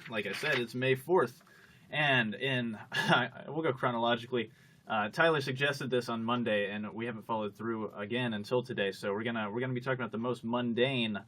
Like I said, it's May 4th. And we'll go chronologically. Tyler suggested this on Monday, and we haven't followed through again until today. So we're gonna be talking about the most mundane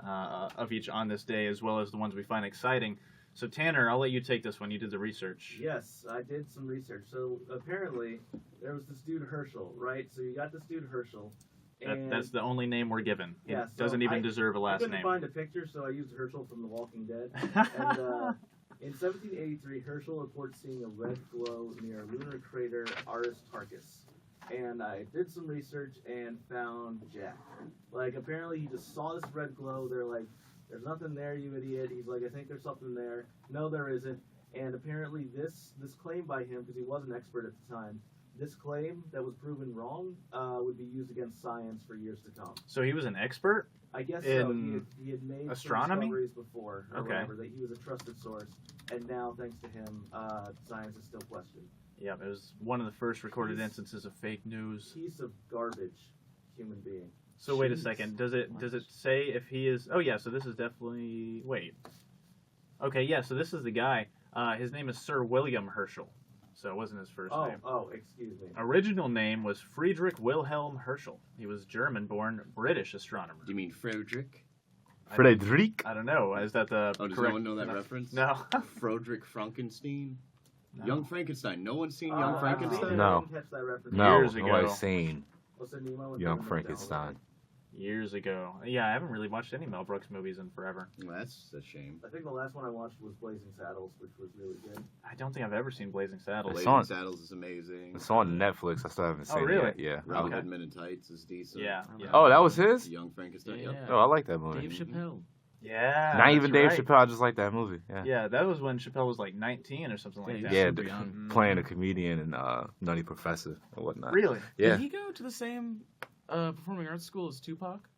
of each on this day, as well as the ones we find exciting. So Tanner, I'll let you take this one. You did the research. Yes, I did some research. So apparently there was this dude Herschel, right? So you got this dude Herschel. That's the only name we're given. Yeah, It doesn't even deserve a last name. I couldn't name. find a picture, so I used Herschel from The Walking Dead. And in 1783, Herschel reports seeing a red glow near a lunar crater Aristarchus. And I did some research and found Jack. Like, apparently he just saw this red glow. They're like, there's nothing there, you idiot. He's like, I think there's something there. No, there isn't. And apparently this claim by him, because he was an expert at the time, this claim that was proven wrong would be used against science for years to come. So he was an expert? I guess so. He had made astronomy? some discoveries before, or whatever, that he was a trusted source. And now, thanks to him, science is still questioned. Yeah, it was one of the first recorded instances of fake news. Piece of garbage human being. So wait a second. Does it say if he is? Oh yeah. So this is definitely. Wait. Okay. Yeah. So this is the guy. His name is Sir William Herschel. So it wasn't his first name. Oh, excuse me. Original name was Friedrich Wilhelm Herschel. He was German-born British astronomer. Do you mean Friedrich? Frederick? I don't know. Is that the does correct? no one know that reference? No. Friedrich Frankenstein? No. Young Frankenstein. No one's seen Young Frankenstein? No. I didn't catch that reference. No, Years ago. nobody's seen What's the Nemo and Young Finding Frankenstein. Years ago. Yeah, I haven't really watched any Mel Brooks movies in forever. Well, that's a shame. I think the last one I watched was Blazing Saddles, which was really good. I don't think I've ever seen Blazing Saddles. Blazing Saddles is amazing. It's on Netflix. I still haven't seen really? it yet. Yeah. Robin Okay. Hood Men in Tights is decent. Yeah. Oh, that was his? Young Frankenstein. Yeah. Yep. Oh, I like that movie. Dave Chappelle. Yeah. Not even Dave right. Chappelle. I just like that movie. Yeah. Yeah, that was when Chappelle was like 19 or something like that. Yeah, super young. playing a comedian in Nutty Professor or whatnot. Really? Yeah. Did he go to the same performing arts school as Tupac?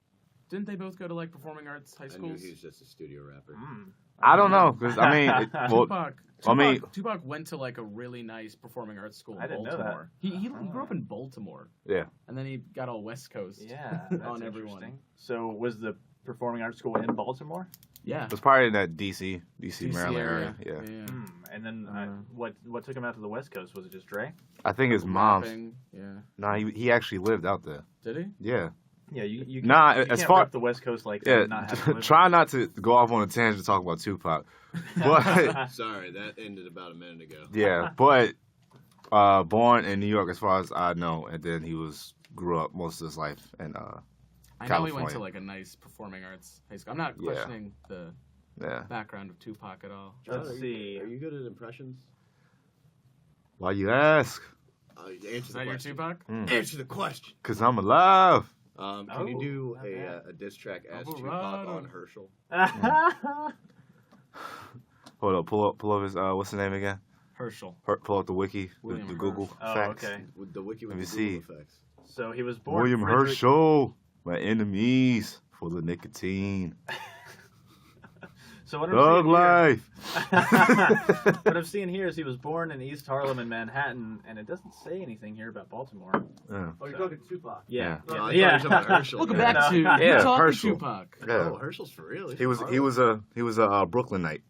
Didn't they both go to like performing arts high I knew schools? he was just a studio rapper. I don't know, because I mean, Tupac went to like a really nice performing arts school in I didn't know Baltimore. He grew up in Baltimore. Yeah. And then he got all West Coast. Yeah, on that's everyone. interesting. So was the performing arts school in Baltimore? Yeah. it was probably in that DC, Maryland area. Yeah. And then what took him out to the West Coast? Was it just Dre? I think his mom's. Rapping, yeah. No, he actually lived out there. Did he? Yeah. Yeah, you Nah, you as can't far rep the West Coast like that yeah, and not have to live try not to go off on a tangent to talk about Tupac. But Sorry, that ended about a minute ago. yeah, but born in New York, as far as I know, and then grew up most of his life in I know he California. went to like a nice performing arts high school. I'm not questioning the Yeah. background of Tupac at all. Let's see. Are you good at impressions? Why you ask? Answer Is the that your question. Tupac? Answer the question. Cause I'm alive. Can you do not bad. a diss track as Alvarado. Tupac on Herschel? Hold up, pull up his what's the name again? Herschel. Pull up the wiki, William the Google Oh, facts. okay. With the wiki with Let the me Google effects. So he was born William Frederick- Herschel, my enemies full of nicotine. So what Thug life. What I'm seeing here is he was born in East Harlem in Manhattan, and it doesn't say anything here about Baltimore. Yeah. Oh, you're talking Tupac. Yeah. No, I thought Yeah. you were talking about Herschel. Welcome Yeah. back to Yeah, You Talking Herschel. Tupac. Yeah. Oh, Herschel's for real. He was a Brooklynite.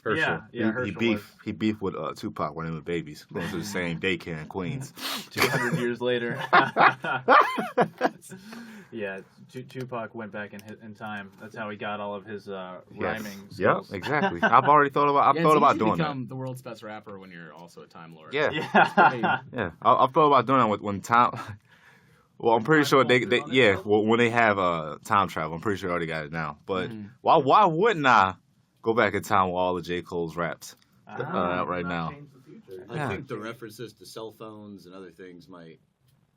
Herschel. Yeah, yeah, Herschel He beefed with Tupac when they were babies, going to the same daycare in Queens. 200 years later. Yeah, Tupac went back in time. That's how he got all of his rhyming Yep, skills. exactly. I've thought about It's doing easy to that. become the world's best rapper when you're also a time lord. Yeah. Yeah. Yeah, I've thought about doing that when time. Well, I'm pretty sure they when they have time travel, I'm pretty sure they already got it now. But why wouldn't I go back in time with all of J. Cole's raps right now? Change the future. I Yeah. think the references to cell phones and other things might,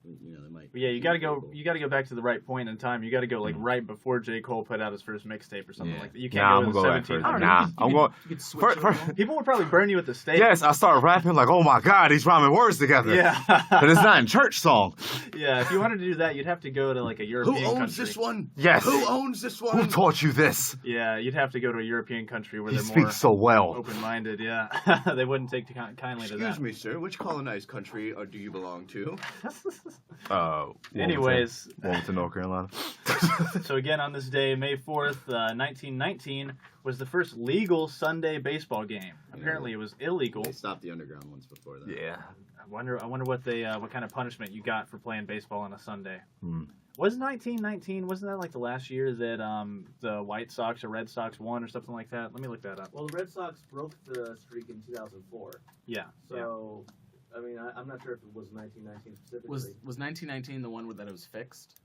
they might. Yeah, you gotta go back to the right point in time. You gotta go like right before J. Cole put out his first mixtape or something Yeah. like that. You can't Nah, go I'm to the gonna go back 17th. first. I don't know, Nah, you I'm could- going. You could switch it around. People would probably burn you at the stake. Yes, I started rapping like, oh my god, he's rhyming words together. Yeah. But it's not in church song. Yeah, if you wanted to do that, you'd have to go to like a Who European owns country. this one? Yes. Who owns this Who one? taught you this? Yeah, you'd have to go to a European country where He they're more speaks so well. open-minded. Yeah, they wouldn't take kindly to that. Excuse me, sir. Which colonized country do you belong to? Anyways, Wilmington, North Carolina. so again, on this day, May 4th, 1919, was the first legal Sunday baseball game. Apparently, it was illegal. They stopped the underground ones before that. Yeah. I wonder what what kind of punishment you got for playing baseball on a Sunday. Hmm. Was 1919? Wasn't that like the last year that the White Sox or Red Sox won or something like that? Let me look that up. Well, the Red Sox broke the streak in 2004. Yeah. So, I mean, I'm not sure if it was 1919 specifically. Was 1919 the one that it was fixed?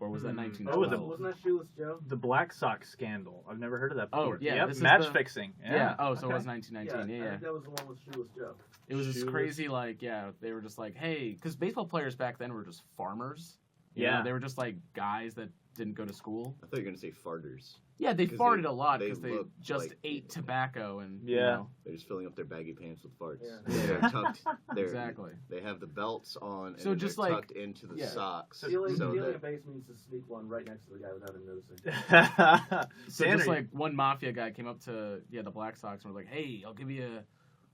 Or was that 1912? Oh, Wasn't that Shoeless Joe? The Black Sox Scandal. I've never heard of that Oh, before. yeah, Yep. this is Match the- fixing. Yeah. Oh, so Okay. it was 1919. I Yeah. think that was the one with Shoeless Joe. It was this Shoeless. crazy, like, they were just like, hey, because baseball players back then were just farmers. You Yeah. know, they were just like guys that didn't go to school. I thought you were gonna say farters. Yeah, they 'Cause farted they- a lot they because they look just like- ate tobacco and Yeah. You know, They're just filling up their baggy pants with farts. Yeah. They're tucked. They're, exactly. They have the belts on, and So they're just like- tucked into the yeah. socks. Stealing so a that base means to sneak one right next to the guy without him noticing. So Tanner, just like one mafia guy came up to the Black Sox and was like, hey, I'll give you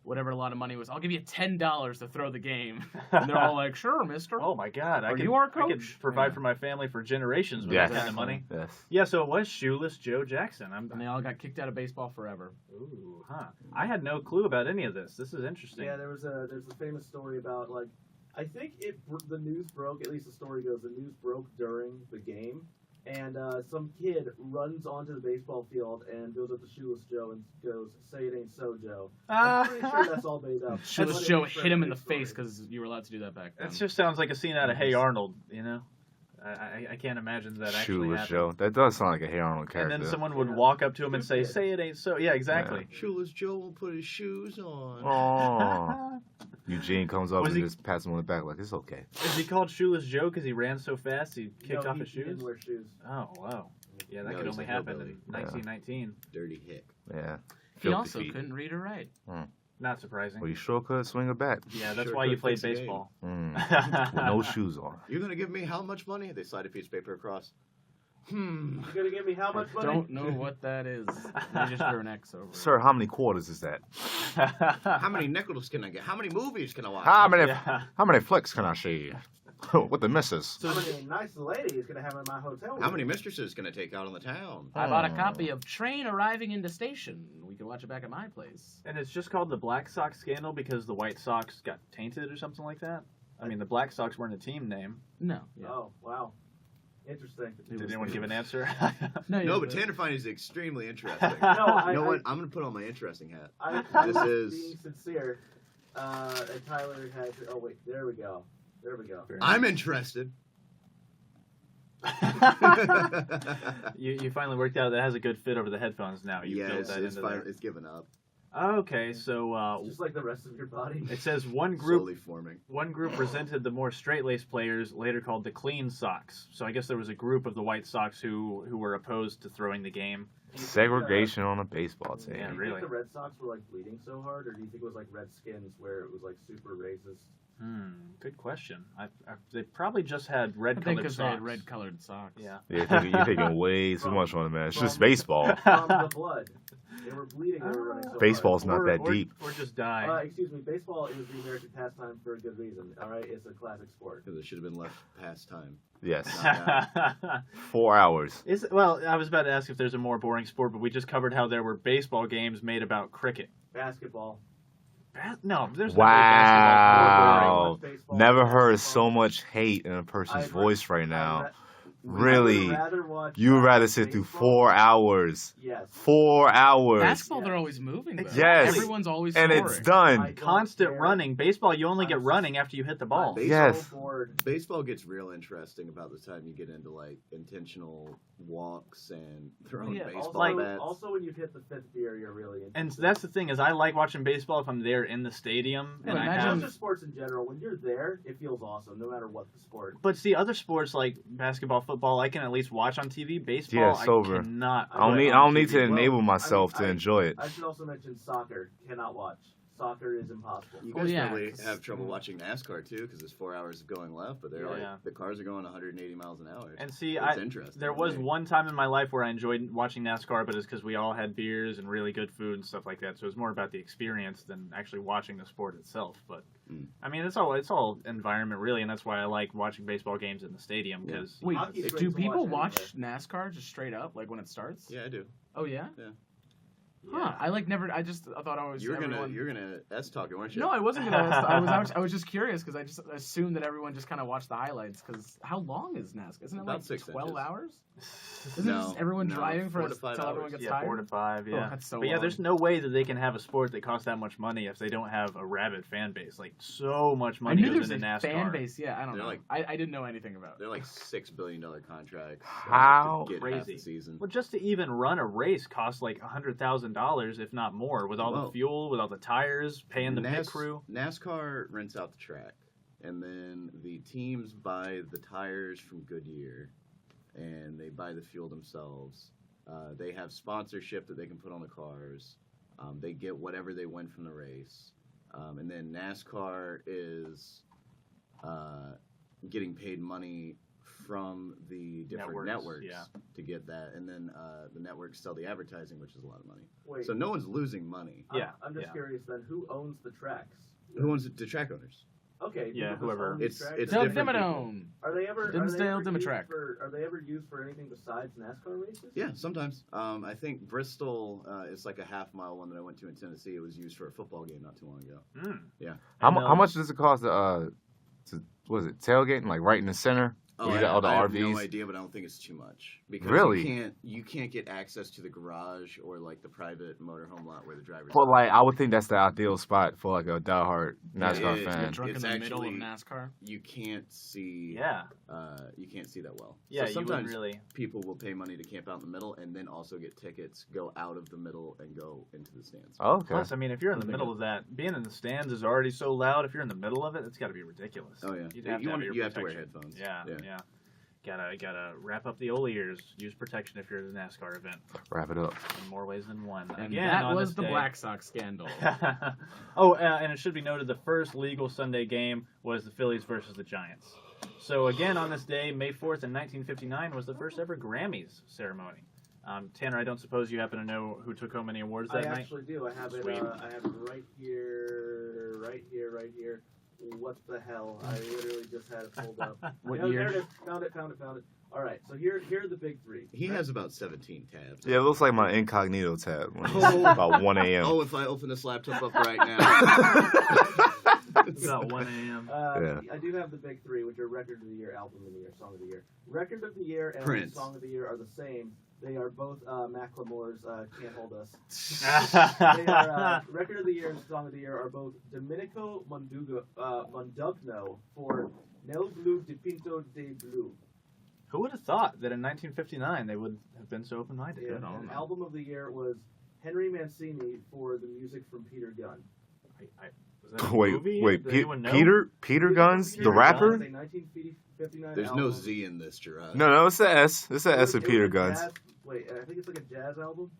whatever a lot of money was. I'll give you $10 to throw the game. And they're all like, sure, mister. oh my God! Are you our I could coach? provide Yeah. for my family for generations with Yes. that kind of money. Yes. Yeah, so it was Shoeless Joe Jackson. And they all got kicked out of baseball forever. Ooh, huh. I had no clue about any of this. This is interesting. Yeah, there's a famous story about, like, I think the news broke, at least the story goes, the news broke during the game, and some kid runs onto the baseball field and goes up to Shoeless Joe and goes, say it ain't so, Joe. I'm pretty sure that's all made up. Shoeless But Joe it's a hit him in the big story. face because you were allowed to do that back then. It just sounds like a scene out of Hey Arnold, you know? I can't imagine that actually Shoeless happened. Joe. That does sound like a Hey Arnold And character. then someone would Yeah. walk up to him and say, Yeah. say it ain't so. Yeah, exactly. Shoeless Joe will put his shoes on. Oh. Eugene comes up Was and he- just pats him on the back like, it's okay. Is he called Shoeless Joe because he ran so fast he kicked No, off he his shoes? didn't wear shoes. Oh, wow. Yeah, that No, could he's only a happen hillbilly. in 1919. Dirty hick. Yeah. He Filthy also feet. couldn't read or write. Not surprising. Well, you sure could swing a bat. Yeah, that's Sure why you could played fix a game. baseball. Mm. With no shoes on. You're gonna give me how much money? They slide a piece of paper across. You're gonna give me how much money? Don't know what that is. They just threw an X over it. Sir, how many quarters is that? How many nickels can I get? How many movies can I watch? How many Yeah. how many flicks can I see? With the missus. How many nice ladies gonna have in my hotel room? How many mistresses can I take out on the town? I bought a copy of Train Arriving into Station. We can watch it back at my place. And it's just called the Black Sox Scandal because the White Sox got tainted or something like that? I mean, the Black Sox weren't a team name. No. Yeah. Oh, wow. Interesting. Did anyone give an answer? No, but Tanner Fine is extremely interesting. No, I, You know I, what? I'm gonna put on my interesting hat. I This was is- being sincere. And Tyler had to, oh wait, there we go. There we go. I'm interested. you finally worked out that has a good fit over the headphones now. You yeah, built it's, that it's, into fine. there. It's given up. Okay, so Just like the rest of your body. it says one group Slowly forming. presented the more straight-laced players, later called the Clean Sox. So I guess there was a group of the White Sox who were opposed to throwing the game. Segregation on a baseball team. Yeah, do you really. think the Red Sox were like bleeding so hard, or do you think it was like Redskins where it was like super racist? Good question. They probably just had I think red-colored because they socks. had red-colored socks. Yeah. You're thinking way too much on it, man. It's just From- baseball. From the blood. They were bleeding, they were running so Baseball's hard. not that deep. Or just die. Excuse me, baseball is the American pastime for a good reason, alright? It's a classic sport. Because it should have been left past time. Yes. Not 4 hours. Well, I was about to ask if there's a more boring sport, but we just covered how there were baseball games made about cricket. Basketball. No, there's Wow. Watch baseball. Never heard Baseball. so much hate in a person's I'd voice right I'd now. ra- Really? I would rather watch You would rather sit through baseball. 4 hours. Yes. 4 hours. Basketball, they're always moving. Though. Yes. Everyone's always And scoring. it's done. I don't constant care. running. Baseball, you only get I'm running after you hit the ball. Baseball- Yes. So bored. Baseball gets real interesting about the time you get into like intentional walks and throwing Yeah, baseball Also, bats. also, when you've hit the fifth beer, you're really into And that's the thing is, I like watching baseball if I'm there in the stadium, Yeah, and I imagine- have. just sports in general. When you're there, it feels awesome, no matter what the sport. But see, other sports like basketball, football, I can at least watch on TV. Baseball, Yeah, sober. I cannot. I don't watch need. on I don't need TV. to Well, enable myself I to mean, enjoy it. I should also mention soccer. Cannot watch. soccer is impossible. You Well, guys yeah, probably 'cause- have trouble watching NASCAR too, because there's 4 hours of going left, but they're Yeah. like the cars are going 180 miles an hour. And see, It's interesting. there was one time in my life where I enjoyed watching NASCAR, but it's because we all had beers and really good food and stuff like that. So it was more about the experience than actually watching the sport itself. But I mean, it's all environment really, and that's why I like watching baseball games in the stadium because Wait, Hockey's great do to people watch watch NASCAR just straight up, like when it starts? Yeah, I do. Oh yeah. Yeah. Huh. I like never. I thought I was. You're everyone... gonna S-talk it, weren't you? No, I wasn't gonna. I was just curious because I just assumed that everyone just kind of watched the highlights. Because how long is NASCAR? Isn't it About like 6 12 inches. hours? Isn't No, just everyone no, driving 4 to until 5 everyone hours. gets yeah, tired? 4 to 5, Oh, yeah. that's so but yeah, long. there's no way that they can have a sport that costs that much money if they don't have a rabid fan base. Like so much I money knew goes there's into a NASCAR. fan base. Yeah, I don't They're know. like- I didn't know anything about it. They're like $6 billion contracts. How to get half crazy. the season. Well, just to even run a race costs like $100,000, if not more, with all the Well, fuel, with all the tires, paying the pit crew. NASCAR rents out the track, and then the teams buy the tires from Goodyear, and they buy the fuel themselves. They have sponsorship that they can put on the cars. They get whatever they win from the race, and then NASCAR is getting paid money from the different networks yeah. to get that, and then the networks sell the advertising, which is a lot of money. Wait, So no one's losing money. Yeah, I'm just yeah. curious then, who owns the tracks? Who owns the track owners? Okay, Yeah, people just whoever. own these It's tracks? Del different Dimmadome. Are they ever Dimmsdale, used Dimmatrack. are they ever used for anything besides NASCAR races? Yeah, sometimes. I think Bristol is like a half-mile one that I went to in Tennessee. It was used for a football game not too long ago. Mm. How much does it cost to what is it, tailgating, like right in the center? Oh, You got all the I have RVs? no idea, but I don't think it's too much. Because Really? you can't get access to the garage or like the private motorhome lot where the drivers But are. like, I would think that's the ideal spot for like a diehard NASCAR it- Get fan. drunk in It's the middle of actually- NASCAR. You can't see Yeah, you can't see that well. yeah, So you would sometimes really. people will pay money to camp out in the middle and then also get tickets, go out of the middle and go into the stands. Okay. Plus, I mean, if you're in the I'm middle of that, being in the stands is already so loud. If you're in the middle of it, it's got to be ridiculous. Oh yeah. You'd have to have your you have to wear protection. headphones. Yeah. Gotta wrap up the old ears. Use protection if you're at a NASCAR event. Wrap it up. In more ways than one. And Again, that on was this the day- Black Sox scandal. and it should be noted the first legal Sunday game was the Phillies versus the Giants. So again, on this day, May 4th in 1959, was the first ever Grammys ceremony. Tanner, I don't suppose you happen to know who took home any awards I that night? actually do. I have it. Sweet. I have it right here. What the hell? I literally just had it pulled up. What No, year? There it is. Found it. All right. So here are the big three. He right? has about 17 tabs. Yeah, it looks like my incognito tab when it's about 1 a.m. Oh, if I open this laptop up right now. It's about 1 a.m. Yeah. I do have the big three, which are record of the year, album of the year, song of the year. Record of the year and Prince. song of the year are the same. They are both Macklemore's Can't Hold Us. They are, record of the year and song of the year are both Domenico Mondugno for Nel Blu di Pinto de Blu. Who would have thought that in 1959 they would have been so open-minded? Yeah, Good on and them. album of the year was Henry Mancini for the music from Peter Gunn. Was that a Wait, movie? wait, Does anyone know? Peter Guns, Peter the Gunn rapper? is a 1959 There's album. no Z in this, Gerard. No, it's a S. It's a S of It was Peter a Guns. jazz- Wait, I think it's like a jazz album.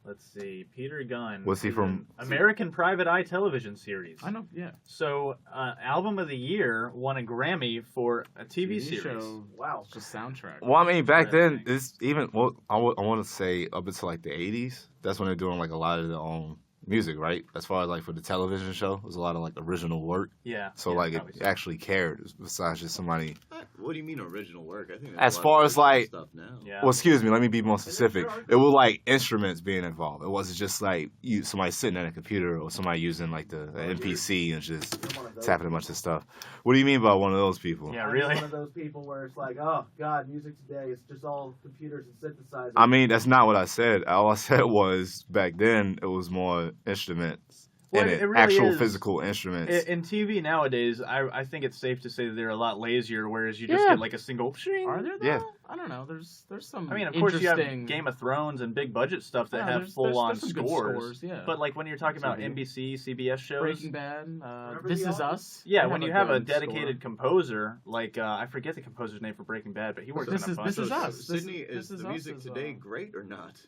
Let's see. Peter Gunn. Was he is from- an American Private Eye television series? I know. Yeah. So, album of the year won a Grammy for a TV series. show. Wow. It's just soundtrack. Well, I mean, back then, Interesting. it's even. Well, I want to say up until like the '80s. That's when they're doing like a lot of their own music, right? As far as like for the television show, there's a lot of like original work. Yeah. So yeah, like probably it so. actually cared besides just somebody. What do you mean original work? I think As there's a lot far of as, original like- stuff now. Yeah. Well, excuse me, let me be more specific. sure are. It was like instruments being involved. It wasn't just like somebody sitting at a computer or somebody using like the NPC and just I'm one of those tapping a bunch of stuff. What do you mean by one of those people? Yeah, I'm really? one of those people where it's like, oh God, music today is just all computers and synthesizers. I mean, that's not what I said. All I said was back then it was more instruments Well, and it really actual is. physical instruments. In TV nowadays, I think it's safe to say that they're a lot lazier, whereas you just Yeah. get like a single shing. Are there though? Yeah. I don't know. There's some. I mean, of course, you have interesting... Game of Thrones and big budget stuff that Yeah, have there's full-on some good scores. Yeah. But like when you're talking about TV. NBC, CBS shows, Breaking Bad. Remember This the Is album? Us. yeah, They when you have a good dedicated composer, like I forget the composer's name for Breaking Bad, but he worked This on a is- bunch this of is shows. us. This- Sydney, this is is the us music is, today great or not?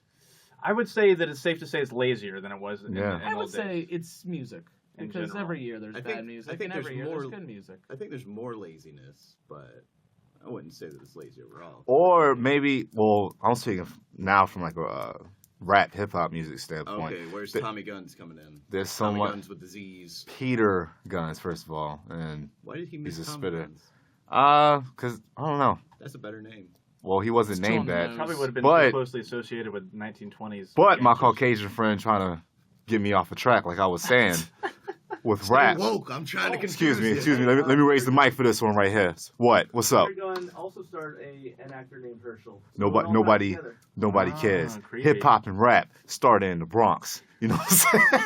I would say that it's safe to say it's lazier than it was in Yeah. the I would old say days. it's music. in Because general. every year there's I bad think- music, I think and every there's year there's more- good music. I think there's more laziness, but I wouldn't say that it's lazy overall. Or maybe, well, I'm speaking now from like a rap hip hop music standpoint. Okay, where's The- Tommy Guns coming in? There's so Tommy much Guns with the Z's. Peter Guns, first of all, and Why did he miss He's a Tommy spitter. Guns? cause I don't know. That's a better name. Well, he wasn't It's too on named the that, nose. Probably would have been But- too closely associated with 1920s. but my gangsters. Caucasian friend trying to get me off a track, like I was saying, with rap. Woke. I'm trying to Excuse me, you. excuse me. Let me raise the mic for this one right here. What? What's up? Peter Gunn also starred an actor named Herschel. So Nobody- it all nobody- ties together. Nobody Ah, cares. creepy. Hip hop and rap started in the Bronx. You know what I'm saying?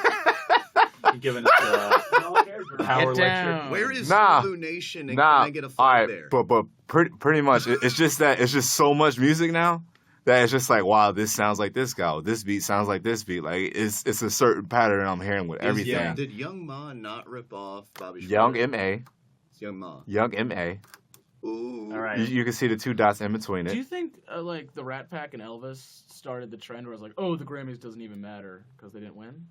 You giving us It all cares, bro. power Get lecture. down. Where is Nah. Zulu Nation and Nah, can I get a all fight right, there? but pretty much it's just that it's just so much music now that it's just like, wow, this sounds like this guy, or this beat sounds like this beat. Like it's a certain pattern I'm hearing with everything. Yeah. Did Young Ma not rip off Bobby Young Schmurda? M.A. It's Young Ma. Young M.A. Ooh. All right. You can see the two dots in between Do you it. think like the Rat Pack and Elvis started the trend where it's like, oh, the Grammys doesn't even matter because they didn't win?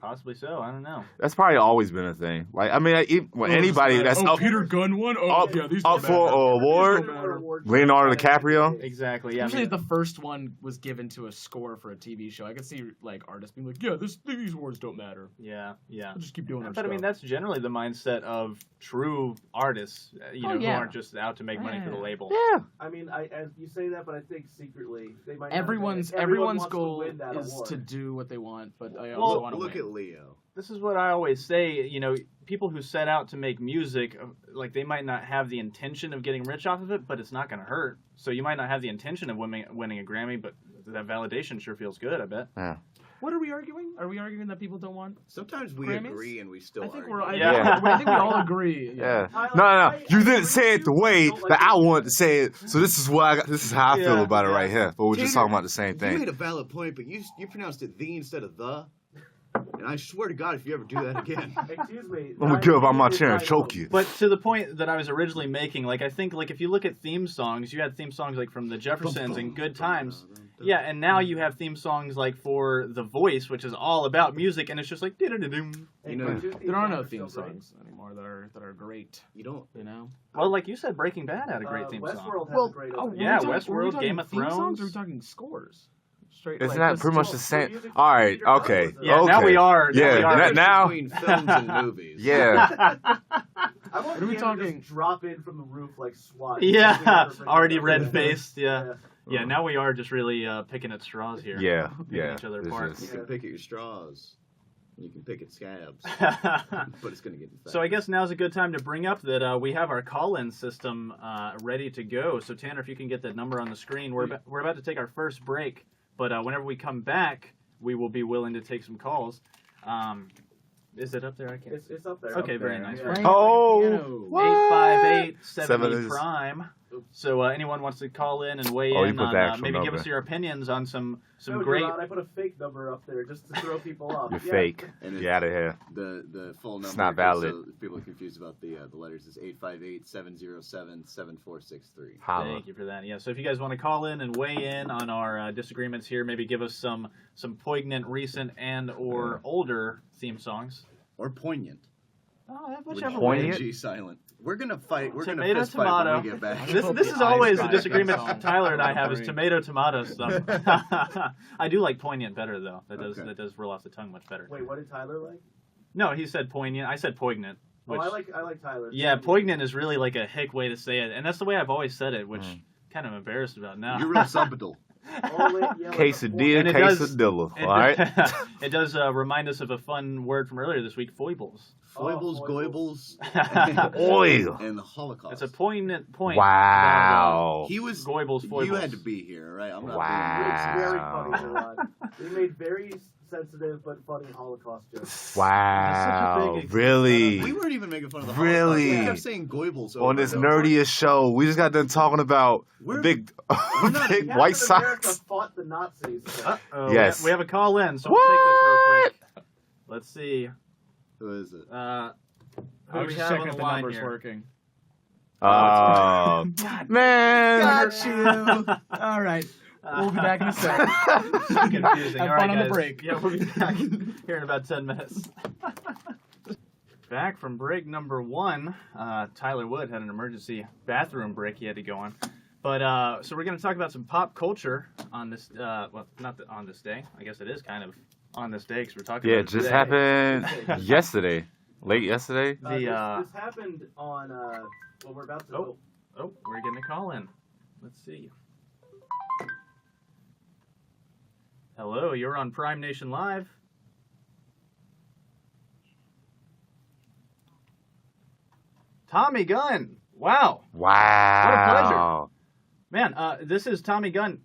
Possibly so. I don't know. That's probably always been a thing. Like I mean, when anybody that's up, Gunn won. up, up for an award, Leonardo DiCaprio. Exactly. Yeah. I Usually mean, the first one was given to a score for a TV show. I could see like artists being like, yeah, these awards don't matter. yeah. We'll just keep doing our But I mean, stuff. that's generally the mindset of true artists, who yeah. aren't just out to make money for the Yeah. label. Yeah. I mean, as you say that, but I think secretly they might. Everyone's everyone wants goal to win that is award. to do what they want, but I Well, also want to Look win. at Leo. This is what I always say. People who set out to make music, like they might not have the intention of getting rich off of it, but it's not going to hurt. So you might not have the intention of winning a Grammy, but that validation sure feels good. I bet. What are we arguing? Are we arguing that people don't want? Sometimes we Grammys? agree and we still I think argue. we're. I, Yeah. I think we all agree. Yeah. Tyler, No. I You didn't agree say with it the you, way don't like that I it. wanted to say it. So this is what I got. This is how I feel Yeah, about it yeah. right here. But we're just Tater, talking about the same You thing. made a valid point, but you pronounced it the instead of the. And I swear to God, if you ever do that again. Excuse me. I'm gonna get up on my It's chair and my choke vote. you. But to the point that I was originally making, like I think, like if you look at theme songs, you had theme songs like from the Jeffersons and Good Times. Yeah, and now you have theme songs like for The Voice, which is all about music, and it's just like And You know, cartoon There are no songs theme still great. songs anymore that are great. You don't. You know. well, like you said, Breaking Bad had a great theme song. Westworld has a great oh, opening. yeah, were we Westworld, talking Game of theme songs, Thrones. or are we talking scores? Straight. Isn't like, that pretty much the the same? music All right. Peter Gunn Okay. was a- Yeah, okay. now we are. Yeah, we are. that- now- Between films and movies. Yeah. I want What are we Keanu to talking? just drop in from the roof like SWAT. Yeah, Just already bring it red up. faced. Yeah, yeah. Now we are just really picking at straws here. Yeah. Picking Yeah. each other It's apart. just- You can pick at your straws. You can pick at scabs. But it's gonna get infected. So I guess now's a good time to bring up that we have our call-in system ready to go. So Tanner, if you can get that number on the screen, we're about to take our first break, but whenever we come back, we will be willing to take some calls. Is it up there? I can't. It's up there. Okay, up very there. nice. Yeah. Oh. What? 858-70 7 prime. So anyone wants to call in and weigh Oh, you in put the on actual maybe give number. us your opinions on some No, great. Gerard, I put a fake number up there just to throw people off. You're Yeah. fake. And it's- Get out of here. The full number. It's not just valid. So if people are confused about the letters, is 858-707-7463. Holla. Thank you for that. Yeah, so if you guys want to call in and weigh in on our disagreements here, maybe give us some poignant, recent, and or older theme songs. Or poignant. Oh, With whichever Poignant? way. G silent. We're gonna fight. We're Tomato, gonna fist fight tomato. when we get back. This is the always ice the guy disagreement song. Tyler and I have is Great. tomato stuff. I do like poignant better though. Okay. That does roll off the tongue much better. Wait, what did Tyler like? No, he said poignant. I said poignant. Which, I like Tyler. yeah, poignant is really like a hick way to say it, and that's the way I've always said it, which kind of embarrassed about now. You're real subtle. Quesadilla, And it does- quesadilla. It, All right. it does remind us of a fun word from earlier this week, foibles. Foibles, foibles. goibles, Oil. and the Holocaust. It's a poignant point. Wow. He was. Goibles, foibles. You had to be here, right? I'm not. Wow. It's very funny, Gerard. We made very sensitive but funny Holocaust jokes. Wow. big Really? We weren't even making fun of the Really? Holocaust. We kept saying goibles over On this and over. nerdiest show, we just got done talking about We're- big, we're not- big Captain White America Sox. fought the Nazis. Uh-oh. Yes. We have a call in, so we'll take this real quick. Let's see. Who is it? Who I do was we just have checking on if the the line number's here? working. Man. Got you. All right. We'll be back in a second. Confusing. Have All right, fun on the guys. break. Yeah, we'll be back here in about 10 minutes. Back from break number 1. Tyler Wood had an emergency bathroom break he had to go on. But so we're going to talk about some pop culture on this. Well, not on this day. I guess it is kind of on this day because we're talking. Yeah, about it just today. happened yesterday, late yesterday. This happened on. Well, we're about to. Oh, we're getting a call in. Let's see. Hello, you're on Prime Nation Live. Tommy Gunn. Wow. Wow. What a pleasure. Man, this is Tommy Gunn.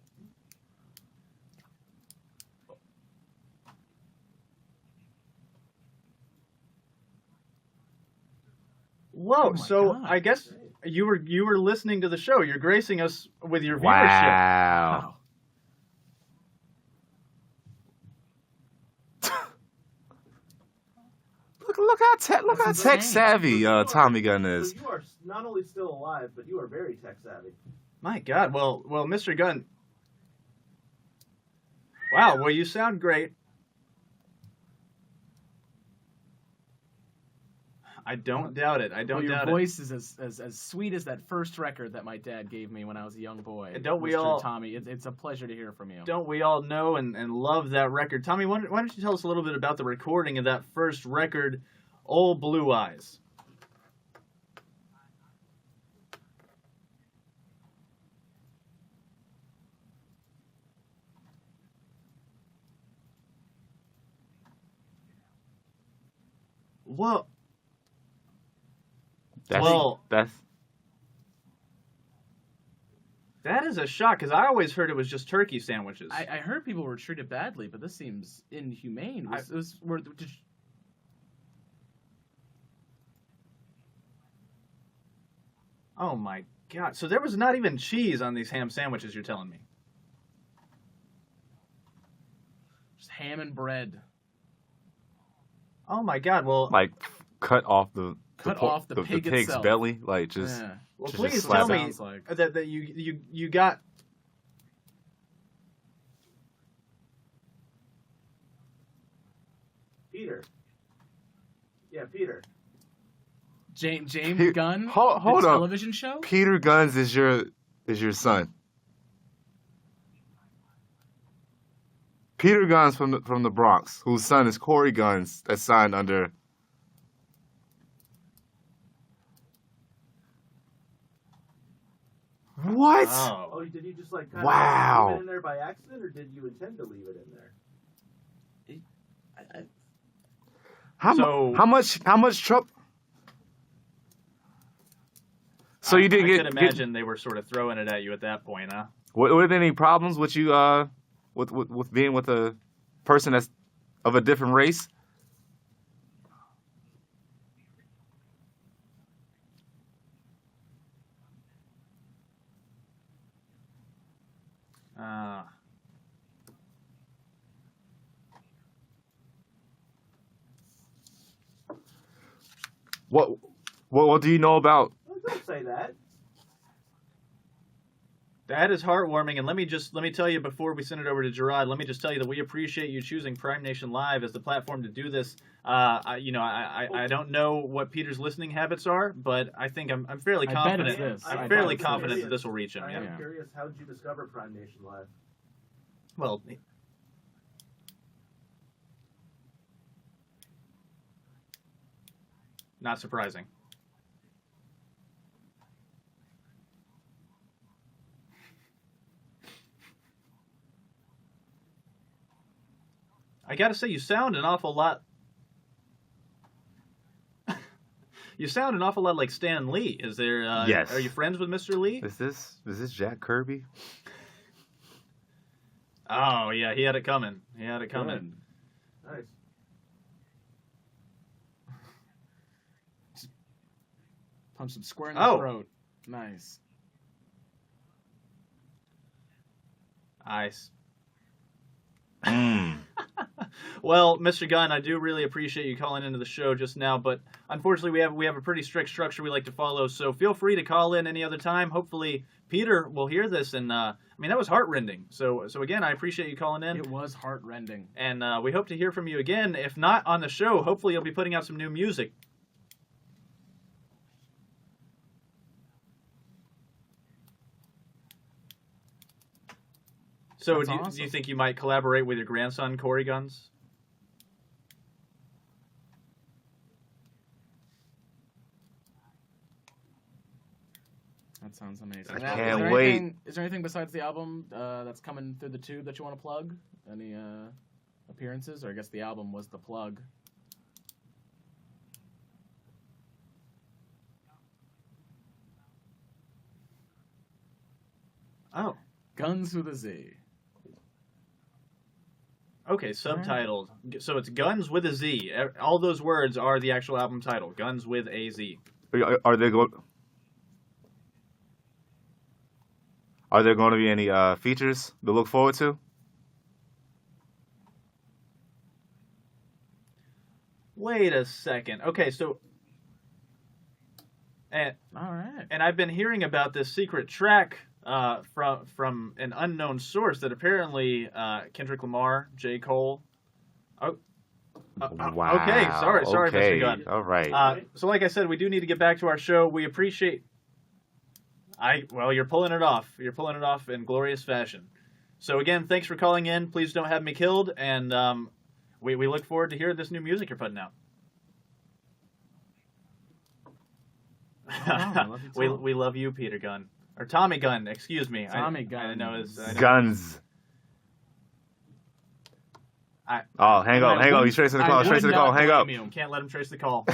Whoa, my so God. I guess you were listening to the show. You're gracing us with your viewership. Wow. Look how That's tech insane. savvy So you are- Tommy Gunn is. So you are not only still alive, but you are very tech savvy. My God. Well, Mr. Gunn. Wow. Well, you sound great. I don't doubt it. I don't Well, your doubt voice is as sweet as that first record that my dad gave me when I was a young boy. And don't we Mr. all- Tommy? It's a pleasure to hear from you. it. Don't we all know and love that record? Tommy, why don't you tell us a little bit about the recording of that first record, Old Blue Eyes? Well, That's that is a shock because I always heard it was just turkey sandwiches. I heard people were treated badly, but this seems inhumane. Oh my God. So there was not even cheese on these ham sandwiches, you're telling me? Just ham and bread. Oh my God. Well, like cut off the Pig pig's itself. belly, like just. Yeah. well just please slap tell it. me Sounds like. that you got. Peter. Yeah, Peter. James Pe- Gunn. Hold the up. television show. Peter Guns is your son. Peter Guns from the Bronx, whose son is Corey Guns, that's signed under. What? Oh. Oh, did you just like kind Wow. of leave it in there by accident, or did you intend to leave it in there? So- How much trouble? So you didn't I get could imagine they were sort of throwing it at you at that point, huh? were there any problems with you with being with a person that's of a different race? What do you know about? Oh, don't say that. That is heartwarming, and let me tell you before we send it over to Gerard. Let me just tell you that we appreciate you choosing Prime Nation Live as the platform to do this. I don't know what Peter's listening habits are, but I think I'm fairly I bet confident. it's this. I'm I fairly bet it's confident this. that this will reach him. I Yeah. am curious. How did you discover Prime Nation Live? Well, not surprising. I gotta say, you sound an awful lot. You sound an awful lot like Stan Lee. Is there? Yes. Are you friends with Mr. Lee? Is this Jack Kirby? Oh yeah, he had it coming. He had it coming. Good. Nice. Punch him square in the Oh. throat. Nice. Nice. Mm. Well, Mr. Gunn, I do really appreciate you calling into the show just now, but unfortunately we have a pretty strict structure we like to follow, so feel free to call in any other time. Hopefully Peter will hear this, and that was heartrending. So again, I appreciate you calling in, It was heartrending. and we hope to hear from you again. If not on the show, hopefully you'll be putting out some new music. So That's do you awesome. think you might collaborate with your grandson, Corey Guns? That sounds amazing. I Now, can't wait. Is there anything besides the album that's coming through the tube that you want to plug? Any appearances? Or I guess the album was the plug. Oh. Guns with a Z. Okay, subtitled. So it's Guns with a Z. All those words are the actual album title. Guns with a Z. Are there going to be any features to look forward to? Wait a second. Okay, so All right. and I've been hearing about this secret track from an unknown source that apparently Kendrick Lamar, J. Cole. Wow. Okay, sorry, Okay. Mr. Gunn. All right. So like I said, we do need to get back to our show. We appreciate. Well, you're pulling it off. You're pulling it off in glorious fashion. So again, thanks for calling in. Please don't have me killed, and we look forward to hearing this new music you're putting out. I love you too. we love you, Peter Gunn. Or Tommy Gunn, excuse me. Tommy I Gunn. know his Guns. I- Hang up. He's tracing the call. Tracing the call. Hang up. You can't let him trace the call.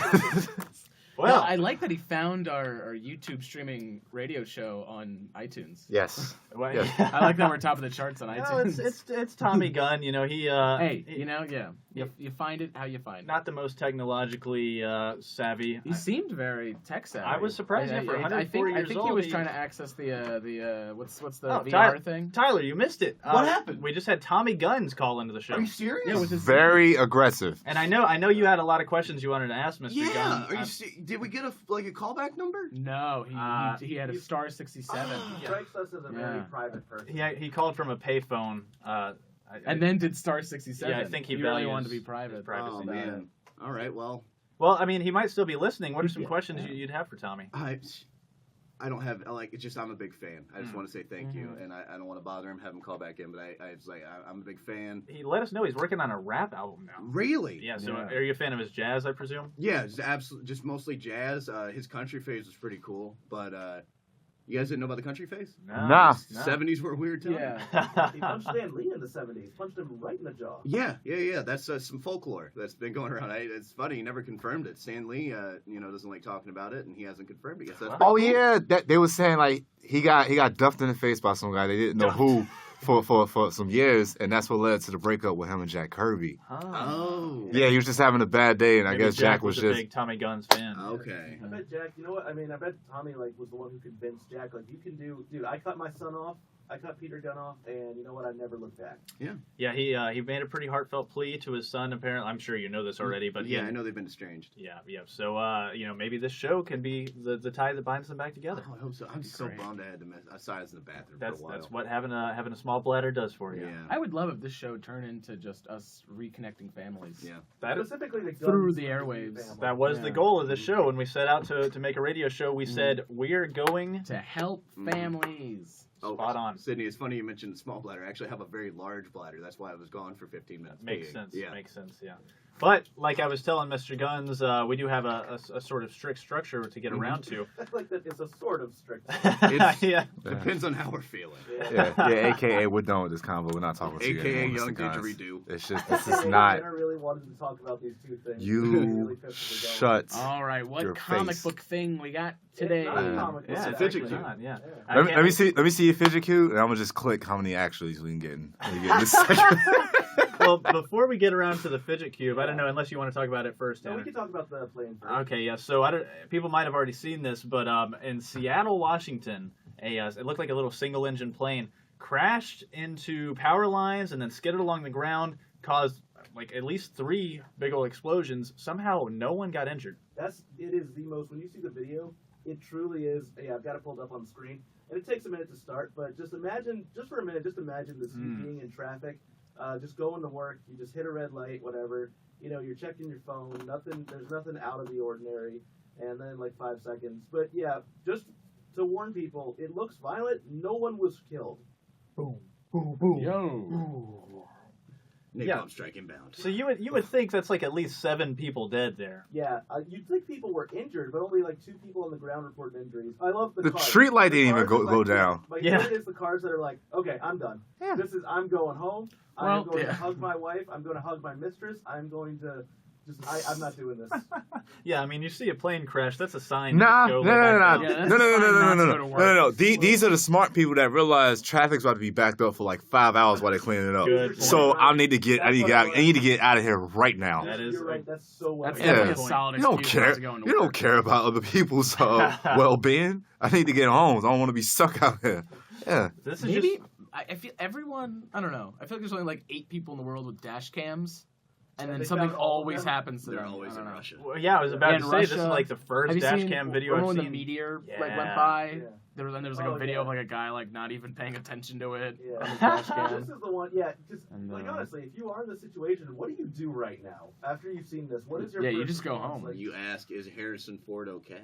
Well, Well, I like that he found our YouTube streaming radio show on iTunes. Yes. well, Yes. I like that we're top of the charts on no, iTunes. it's Tommy Gunn. You know he. Hey, he- you know, yeah. You find it how you find it. not the most technologically savvy. He seemed very tech savvy. I was surprised, yeah, for 104 I years think he old, was he- trying to access the what's the Oh, VR thing? Tyler, you missed it. What happened? We just had Tommy Guns call into the show. Are you serious? Yeah, with his Very aggressive. And I know you had a lot of questions you wanted to ask, Mr. Yeah. Gunn. Are you did we get a callback number? No, he had a you- star 67. He strikes us as a very Yeah. private person. he called from a payphone. And then did star 67. Yeah, I think he really values wanted to be his private. privacy. Oh man. All right. Well, Well, I mean, he might still be listening. What are some Yeah. questions you'd have for Tommy? I don't have it's just I'm a big fan. I just want to say thank you, Mhm. and I don't want to bother him, have him call back in, but I was like I'm a big fan. He let us know he's working on a rap album now. Really? Yeah, so Yeah. are you a fan of his jazz, I presume? Yeah, just mostly jazz. His country phase was pretty cool, but you guys didn't know about the country phase? Nah. 70s were a weird time. Yeah. He punched Stan Lee in the 70s. Punched him right in the jaw. Yeah. That's some folklore that's been going around. It's funny, he never confirmed it. Stan Lee, doesn't like talking about it, and he hasn't confirmed it yet. So that's Oh pretty cool. yeah, that they were saying like he got duffed in the face by some guy they didn't know who for some years, and that's what led to the breakup with him and Jack Kirby. Oh. Yeah, he was just having a bad day, and I Maybe guess Jack was a just big Tommy Guns fan. Okay. I bet Jack, you know what? I mean, I bet Tommy was the one who convinced Jack, you can dude, I cut my son off, I cut Peter Gunn off, and you know what? I never looked back. Yeah, he made a pretty heartfelt plea to his son. Apparently, I'm sure you know this already, but yeah, I know they've been estranged. Yeah. So maybe this show can be the tie that binds them back together. Oh, I hope so. I'm so Great. bummed I had to miss size in the bathroom That's for a while. what having a small bladder does for you. Yeah. I would love if this show turned into just us reconnecting families. Yeah. That is Specifically the Through Guns the airwaves. family. that was the Yeah. goal of the show when we set out to make a radio show. We said we're going. To help Mhm. families. Spot on. Sydney, it's funny you mentioned small bladder. I actually have a very large bladder. That's why I was gone for 15 minutes. Makes peeing. sense. Yeah. Makes sense. Yeah. But like I was telling Mr. Guns, we do have a sort of strict structure to get around to. I feel like that it's a sort of strict. It's- yeah. Depends on how we're feeling. yeah, AKA we're done with this convo. We're not talking to you AKA anymore, young Mr. Guns. didgeridoo. It's just this is not. I really wanted to talk about these two things. You Really pissed me shut. All right, what Your comic face. book thing we got today? It's not a comic book, Yeah, It's a it's fidget actually cube. not, yeah. Yeah. I Let me can't- see your fidget cube, and I'm gonna just click how many actuallys we can get in this second. Well, before we get around to the fidget cube, I don't know unless you want to talk about it first. No, we Tanner. can talk about the plane first. Okay, yeah. So people might have already seen this, but in Seattle, Washington, it looked like a little single-engine plane crashed into power lines and then skidded along the ground, caused like at least 3 big old explosions. Somehow, no one got injured. It is the most, when you see the video, it truly is. Yeah, I've got it pulled up on the screen, and it takes a minute to start, but just for a minute, imagine this, you being in traffic, just going to work, you just hit a red light, whatever, you're checking your phone, there's nothing out of the ordinary, and then like 5 seconds. But yeah, just to warn people, it looks violent, no one was killed. Boom. Boom, boom. Yo. Napalm strike inbound. So you would think that's like at least 7 people dead there. Yeah, you'd think people were injured, but only like 2 people on the ground reported injuries. I love the The cars. street light The didn't even cars is go down. My Yeah. favorite is the cars that are like, okay, I'm done. Yeah. I'm going home. Well, I'm going yeah. to hug my wife. I'm going to hug my mistress. I'm going to I'm not doing this. Yeah, I mean, you see a plane crash, that's a sign. Nah, to no, go no, back no, down. Yeah, no, that's no, no, a sign no, not no, to no, go to no, work. no, no. These are the smart people that realize traffic's about to be backed up for like 5 hours while they're cleaning it up. Good point. So I need to get out of here right now. That is- You're right. That's so well. That's Yeah. definitely a Point. solid You don't excuse not care. to go into You don't work. care about other people's well-being. I need to get home. I don't want to be stuck out here. Yeah. This is Maybe just I feel everyone. I don't know. I feel like there's only like 8 people in the world with dash cams, and And then they something found all of always them? happens to They're them. always I don't in know. Russia. well, yeah, I was about Yeah, to in say this is Russia. like the first Have you dash seen cam video remember I've when the seen. meteor Yeah. like went by? Yeah. There was like Oh, a video yeah. of like a guy like not even paying attention to it Yeah. on the dash This cam. is the one, yeah. Because, And, like, uh, honestly, if you are in this situation, what do you do right now after you've seen this? What is your Yeah, you first just go response? home. Like, You ask, is Harrison Ford okay?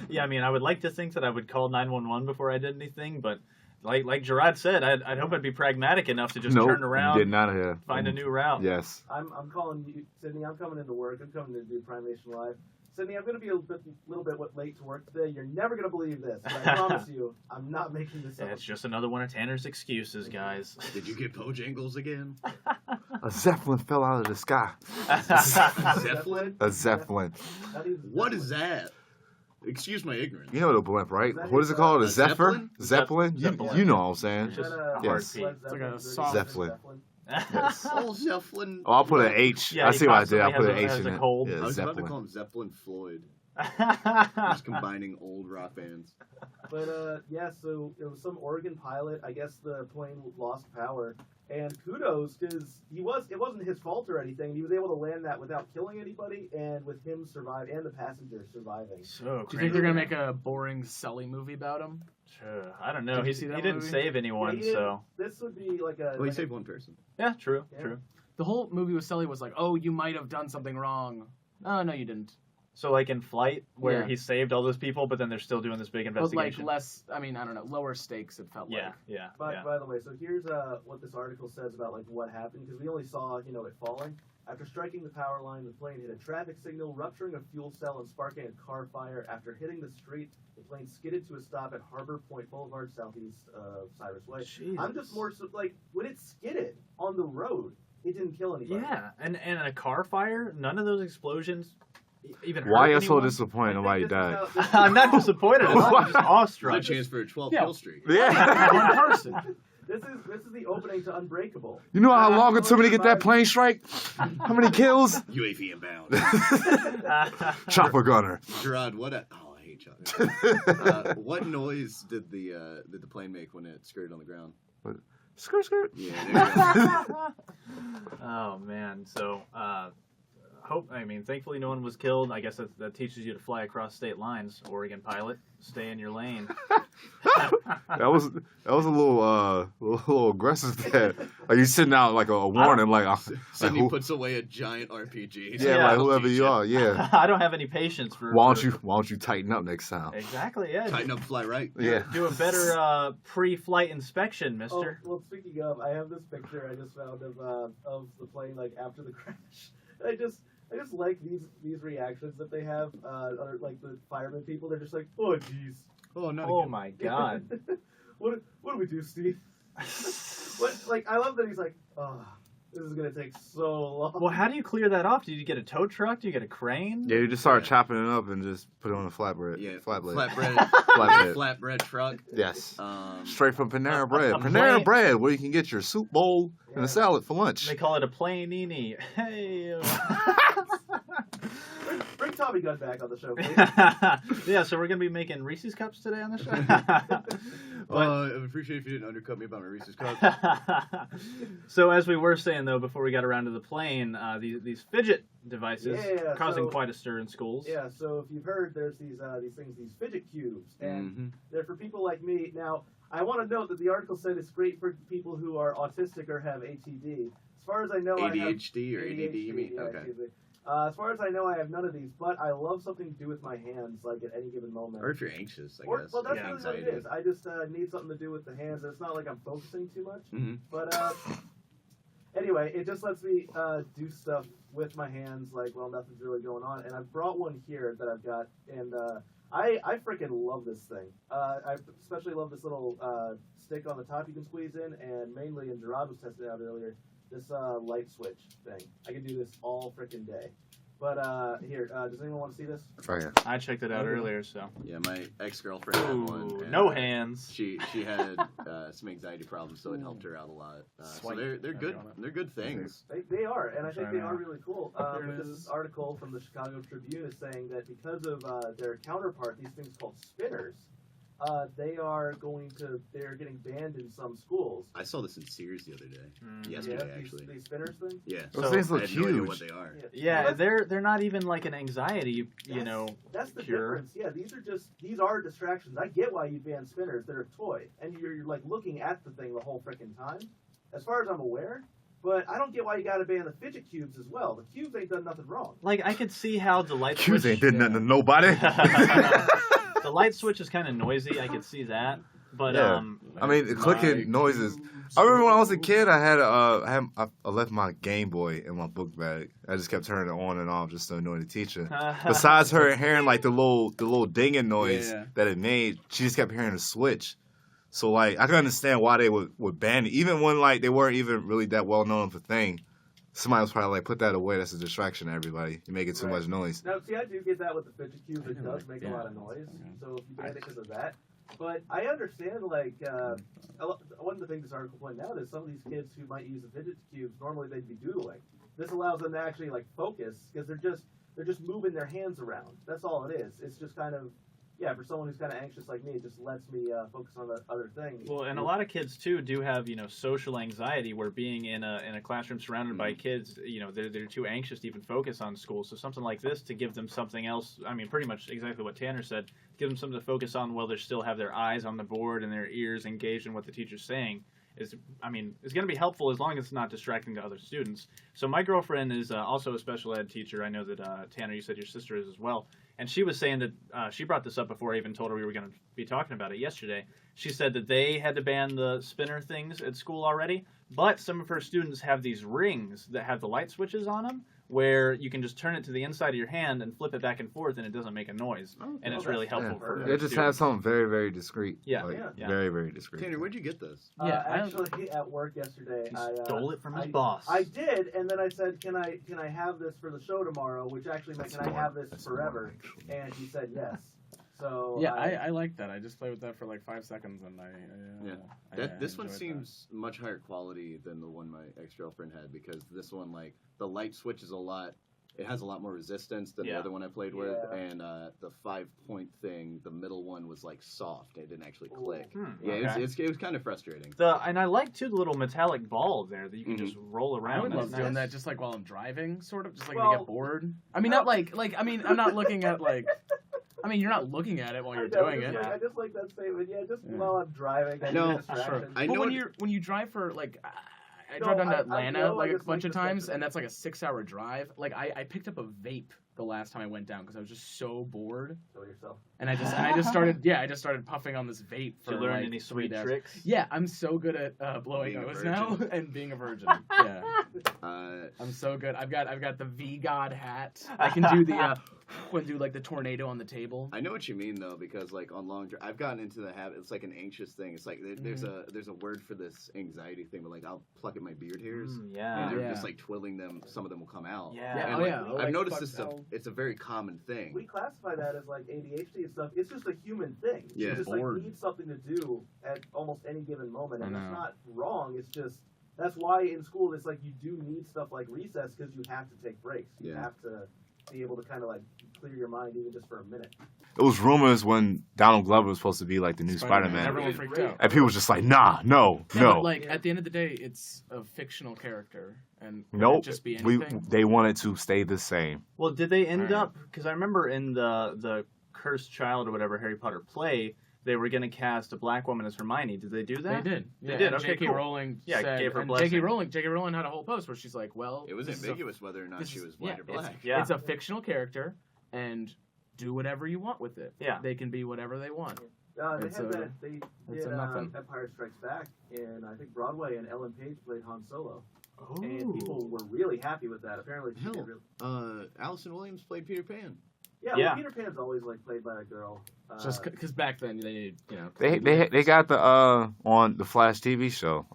Yeah, I mean, I would like to think that I would call 911 before I did anything, but like Gerard said, I'd hope I'd be pragmatic enough to just Nope. turn around, Getting out of here. find a new route. Yes. I'm calling you, Sydney. I'm coming into work. I'm coming to do Prime Nation Live. Sydney, I'm going to be a little bit late to work today. You're never going to believe this. But I promise you, I'm not making this Yeah, up. it's just another one of Tanner's excuses, guys. Did you get Bojangles again? A Zeppelin fell out of the sky. Zeppelin? A Zeppelin. Not even What is that? Excuse my ignorance. You know the blimp, right? Is that What is it a- called? A a Zephyr? Zeppelin? Zeppelin? Zeppelin. You know what I'm saying. Is that Just a a hard Yes. P. Led It's like a Zeppelin? soft- Zeppelin. Oh, Zeppelin. Oh, I'll put an H. Yeah, I he see what I did. I constantly put an has H a in it. cold. I Yeah, was about to call Zeppelin. him Zeppelin Floyd. Just combining old rock bands. But yeah, so it was some Oregon pilot. I guess the plane lost power, and kudos because it wasn't his fault or anything. He was able to land that without killing anybody, and with him survive and the passenger surviving. So Do you think crazy. they're gonna make a boring Sully movie about him? I don't know. Did you He see that didn't movie? save anyone, Yeah, he so This would be like a. Well, he saved one person. yeah, true, Yeah. true. The whole movie with Sully was like, oh, you might have done something wrong. Oh, no, you didn't. So like in Flight, where Yeah. he saved all those people, but then they're still doing this big But like investigation. less, I mean, I don't know, lower stakes. It felt Yeah, like. yeah, By, yeah. by the way, so here's what this article says about like what happened because we only saw it falling. After striking the power line, the plane hit a traffic signal, rupturing a fuel cell and sparking a car fire. After hitting the street, the plane skidded to a stop at Harbor Point Boulevard, southeast of Cyrus Way. I'm just more so, like when it skidded on the road, it didn't kill anybody. Yeah, and a car fire, none of those explosions even hurt Why are you so anyone. disappointed nobody died? I'm not disappointed at all. I'm just There's a awestruck. chance for a 12 Yeah. kill streak. Yeah. One person. This is the opening to Unbreakable. You know how long it took me to get that plane strike? How many kills? UAV inbound. Chopper gunner. Gerard, what a... Oh, I hate Chuck. What noise did the plane make when it skirted on the ground? Skirt, skirt. Yeah, there you go. Oh man, so thankfully no one was killed. I guess that teaches you to fly across state lines. Oregon pilot, stay in your lane. That was a little aggressive there. Like you sitting out like a warning, like Sydney who- puts away a giant RPG. yeah, Yeah. like whoever you are, yeah. I don't have any patience for. Why don't you tighten up next time? Exactly. Yeah. Tighten up, fly right. Yeah. Do a better pre-flight inspection, Oh, Mister. well, speaking of, I have this picture I just found of the plane like after the crash. I just like these reactions that they have. Are like the firemen people. They're just like, oh jeez. Oh, no. Oh my God. what do we do, Steve? What, like I love that he's like, oh, this is gonna take so long. Well, how do you clear that off? Do you get a tow truck? Do you get a crane? Yeah, you just start chopping it up and just put it on a flatbread. Yeah, Flatbread. flatbread. Flatbread truck. Yes. Um, Straight from Panera Bread. a Panera plane- Bread, where you can get your soup bowl and Yeah. a salad for lunch. They call it a planini. Hey. Bring Tommy Gunn back on the show, please. Yeah, so we're gonna be making Reese's cups today on the show. I would appreciate if you didn't undercut me about my Reese's cup. So as we were saying though, before we got around to the plane, these fidget devices Yeah, causing so- quite a stir in schools. Yeah, so if you've heard, there's these things, these fidget cubes, and they're for people like me. Now, I want to note that the article said it's great for people who are autistic or have ATD. As far as I know, ADHD or ADD, you mean? yeah, Okay. excuse me. As far as I know, I have none of these, but I love something to do with my hands, like at any given moment. Or if you're anxious, I Or- guess. well, that's Yeah. really what it is. I just need something to do with the hands. It's not like I'm focusing too much. Mm-hmm. But anyway, it just lets me do stuff with my hands, like, well, nothing's really going on. And I've brought one here that I've got, and I freaking love this thing. I especially love this little stick on the top you can squeeze in, and mainly, and Gerard was testing it out earlier, this light switch thing. I can do this all freaking day. But here, does anyone want to see this? Right here. I checked it out earlier, so. Yeah, my ex-girlfriend had one. Ooh, and, no hands. She had some anxiety problems, so it helped her out a lot. So Swipe. they're good. They're good things. They are, and I think they Try are now. really cool. There it But this is. article from the Chicago Tribune is saying that because of their counterpart, these things called spinners, they're getting banned in some schools. I saw this in Sears the other day. Mm. Yesterday, these, actually. these spinners things. Yeah. Those So- things I look had no idea huge. what they are. Yeah, Well, they're not even like an anxiety, you know. That's the cure. difference. Yeah, these are distractions. I get why you ban spinners. They're a toy, and you're like looking at the thing the whole freaking time. As far as I'm aware, but I don't get why you got to ban the fidget cubes as well. The cubes ain't done nothing wrong. Like, I could see how the light Cubes switch... ain't did nothing to nobody. The light switch is kind of noisy. I could see that. But, Yeah. I mean, the clicking noises. I remember when I was a kid, I left my Game Boy in my book bag. I just kept turning it on and off just to annoy the teacher. Besides her hearing like the little dinging noise Yeah. that it made, she just kept hearing the switch. So like, I can understand why they would ban it, even when like they weren't even really that well known of a thing. Somebody was probably like, put that away. That's a distraction to everybody. You're making too Right. much noise. Now, see, I do get that with the fidget cubes. I It do does like- make yeah. a lot of noise. Okay. So if you ban it because of that. But I understand, like, one of the things this article pointed out is some of these kids who might use the fidget cubes, normally they'd be doodling. This allows them to actually, like, focus, because they're just moving their hands around. That's all it is. It's just kind of, yeah, for someone who's kind of anxious like me, it just lets me focus on the other thing. Well, and a lot of kids too do have, you know, social anxiety, where being in a classroom surrounded by kids, you know, they're too anxious to even focus on school. So something like this to give them something else. I mean, pretty much exactly what Tanner said. Give them something to focus on while they still have their eyes on the board and their ears engaged in what the teacher's saying. It's going to be helpful as long as it's not distracting to other students. So my girlfriend is also a special ed teacher. I know that Tanner, you said your sister is as well. And she was saying that she brought this up before I even told her we were going to be talking about it yesterday. She said that they had to ban the spinner things at school already, but some of her students have these rings that have the light switches on them, where you can just turn it to the inside of your hand and flip it back and forth, and it doesn't make a noise. And it's really helpful Yeah. for It just students. has something very, very discreet. Yeah. Like, Yeah. very, very discreet. Tanner, where'd you get this? Yeah, I Actually, at work yesterday, He I stole it from his I- boss. I did, and then I said, "Can I have this for the show tomorrow?" Which actually meant, "Can I have this That's forever?" more, actually. And she said yes. So Yeah, I like that. I just played with that for like 5 seconds, and This one enjoyed seems much higher quality than the one my ex-girlfriend had, because this one, like, the light switch is it has a lot more resistance than the Yeah. other one I played with, Yeah. and the 5-point thing, the middle one was like soft. It didn't actually click. Yeah, okay. it was kind of frustrating. And I like too the little metallic ball there that you can Mhm. just roll I around. would That's love doing nice. that just like while I'm driving, sort of, just like Well- to get bored. I mean, not like I mean, I'm not looking at like. I mean, you're not looking at it while you're I know, doing it. I just like that statement. Yeah, just Yeah. while I'm driving. I No, need a distraction. I But know when you drive for like. I No, drive down to I Atlanta know, I like a just bunch like of the times, sentiment. and that's like a 6-hour drive. Like I picked up a vape the last time I went down because I was just so bored, Kill yourself. and I just started puffing on this vape for Did you learn like any 3 sweet days. tricks? Yeah, I'm so good at blowing Being a O's now virgin. and being a virgin. Yeah, Uh, I'm so good. I've got the V God hat. I can do the like the tornado on the table. I know what you mean though, because like on long drive, I've gotten into the habit. It's like an anxious thing. It's like there's a word for this anxiety thing, but like I'll pluck at my beard hairs, and Yeah. they're Yeah. just like twirling them. Some of them will come out. Yeah. Yeah, And, oh like, yeah. I've I'll, I've like, noticed fuck it's a very common thing. We classify that as like ADHD and stuff. It's just a human thing. Yeah. You just Bored. like need something to do at almost any given moment, and I it's know. not wrong. It's just that's why in school it's like you do need stuff like recess because you have to take breaks. You Yeah. have to be able to kind of like clear your mind even just for a minute. It was rumors when Donald Glover was supposed to be like the new Spider-Man. Everyone freaked out. And people was just like, nah, no, Yeah, no. but like at the end of the day, it's a fictional character, and could it Nope. just be anything. They wanted to stay the same. Well, did they end Alright. up? Because I remember in the Cursed Child or whatever Harry Potter play, they were going to cast a black woman as Hermione. Did they do that? They did. They Yeah, did, and okay, J.K. cool. Rowling Yeah, said, gave her and blessing. J.K. Rowling had a whole post where she's like, well, It was this is ambiguous whether or not this she is- was white or yeah, black. Yeah. It's a fictional character, and do whatever you want with it. Yeah. They can be whatever they want. They It's had a- that. They it's did a nothing. Empire Strikes Back in I think Broadway, and Ellen Page played Han Solo, Oh. and people were really happy with that. Apparently, she Hell, did really. Allison Williams played Peter Pan. Yeah, Yeah. well, Peter Pan's always like played by a girl. Just because back then they They got the on the Flash TV show.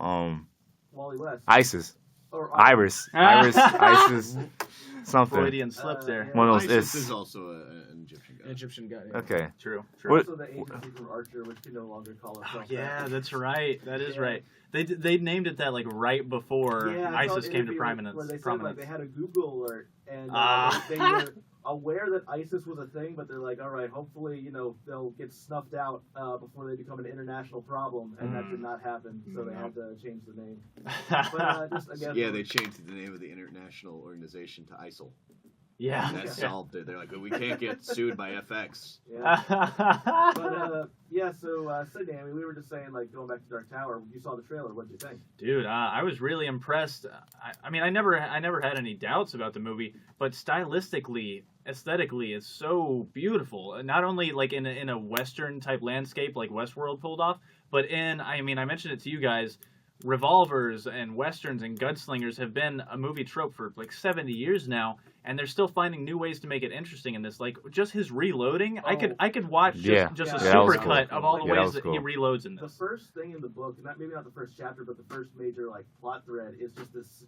Wally West. ISIS. Or ISIS, something. Freudian slip there. yeah. One of those Isis is. is also an Egyptian god. Egyptian guy. Yeah. Okay. True. What- Also, the agency from Archer, which can no longer call Oh, itself yeah, that. that's right. That is Yeah. right. They named it that like right before Yeah, I saw ISIS an came to interview prominence. Where they said prominence. like they had a Google alert, and Ah. they were aware that ISIS was a thing, but they're like, all right, hopefully, they'll get snuffed out before they become an international problem, and that did not happen, so they had to change the name. But just again, Yeah, they changed the name of the international organization to ISIL. yeah. And that solved it. They're like, we can't get sued by FX. Yeah. But so Sydney, I mean, we were just saying, like, going back to Dark Tower, you saw the trailer. What did you think? Dude, I was really impressed. I mean, I never had any doubts about the movie, but stylistically, aesthetically, it's so beautiful. Not only like in a Western type landscape like Westworld pulled off, but I mentioned it to you guys. Revolvers and westerns and gunslingers have been a movie trope for like 70 years now, and they're still finding new ways to make it interesting in this. Like just his reloading, I could watch just a Yeah, that was supercut cool. of all the Yeah, that ways was that cool. he reloads in The this. first thing in the book, maybe not the first chapter, but the first major like plot thread is just this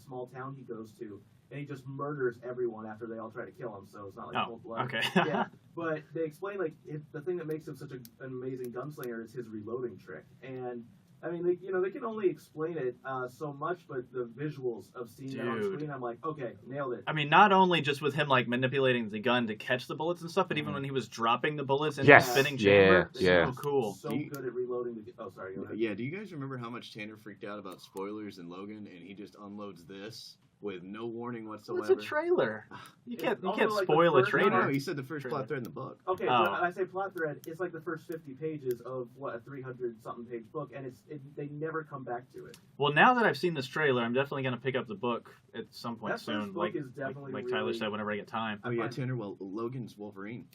small town he goes to, and he just murders everyone after they all try to kill him. So it's not like cold blood. Okay. Yeah, but they explain like the thing that makes him such an amazing gunslinger is his reloading trick, and I mean, they can only explain it so much, but the visuals of seeing that on Dude. screen, I'm like, okay, nailed it. I mean, not only just with him like manipulating the gun to catch the bullets and stuff, but even when he was dropping the bullets into Yes, the spinning yeah, chamber, yeah. so cool. So good at reloading the. Oh, sorry. Go ahead. Yeah, do you guys remember how much Tanner freaked out about spoilers in Logan, and he just unloads this with no warning whatsoever? What's a trailer? You It's can't also like the spoil a first- No, trailer. no, he said the first Trailer. plot thread in the book. Okay, Oh. when I say plot thread, it's like the first 50 pages of a 300-something page book, and they never come back to it. Well, now that I've seen this trailer, I'm definitely gonna pick up the book at some point That first soon. book Like, is definitely like Tyler really- said, whenever I get time. Oh yeah, fine. Tanner. Well, Logan's Wolverine.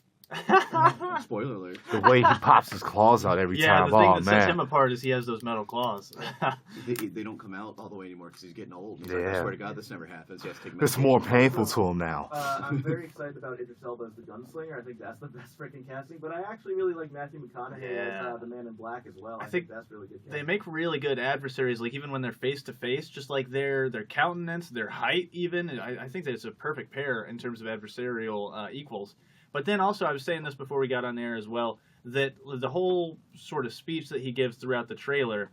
Spoiler alert. The way he pops his claws out every Yeah, time. the thing Oh that sets him man. apart is he has those metal claws. They don't come out all the way anymore because he's getting old. He's like, I Yeah. swear to God, this never happens. He has to take It's medication. more painful to him now. I'm very excited about Idris Elba as the gunslinger. I think that's the best freaking casting. But I actually really like Matthew McConaughey Yeah. as the Man in Black as well. I I think think that's really good casting. They make really good adversaries, like even when they're face to face, just like their countenance, their height, even. I think that it's a perfect pair in terms of adversarial equals. But then also, I was saying this before we got on air as well, that the whole sort of speech that he gives throughout the trailer,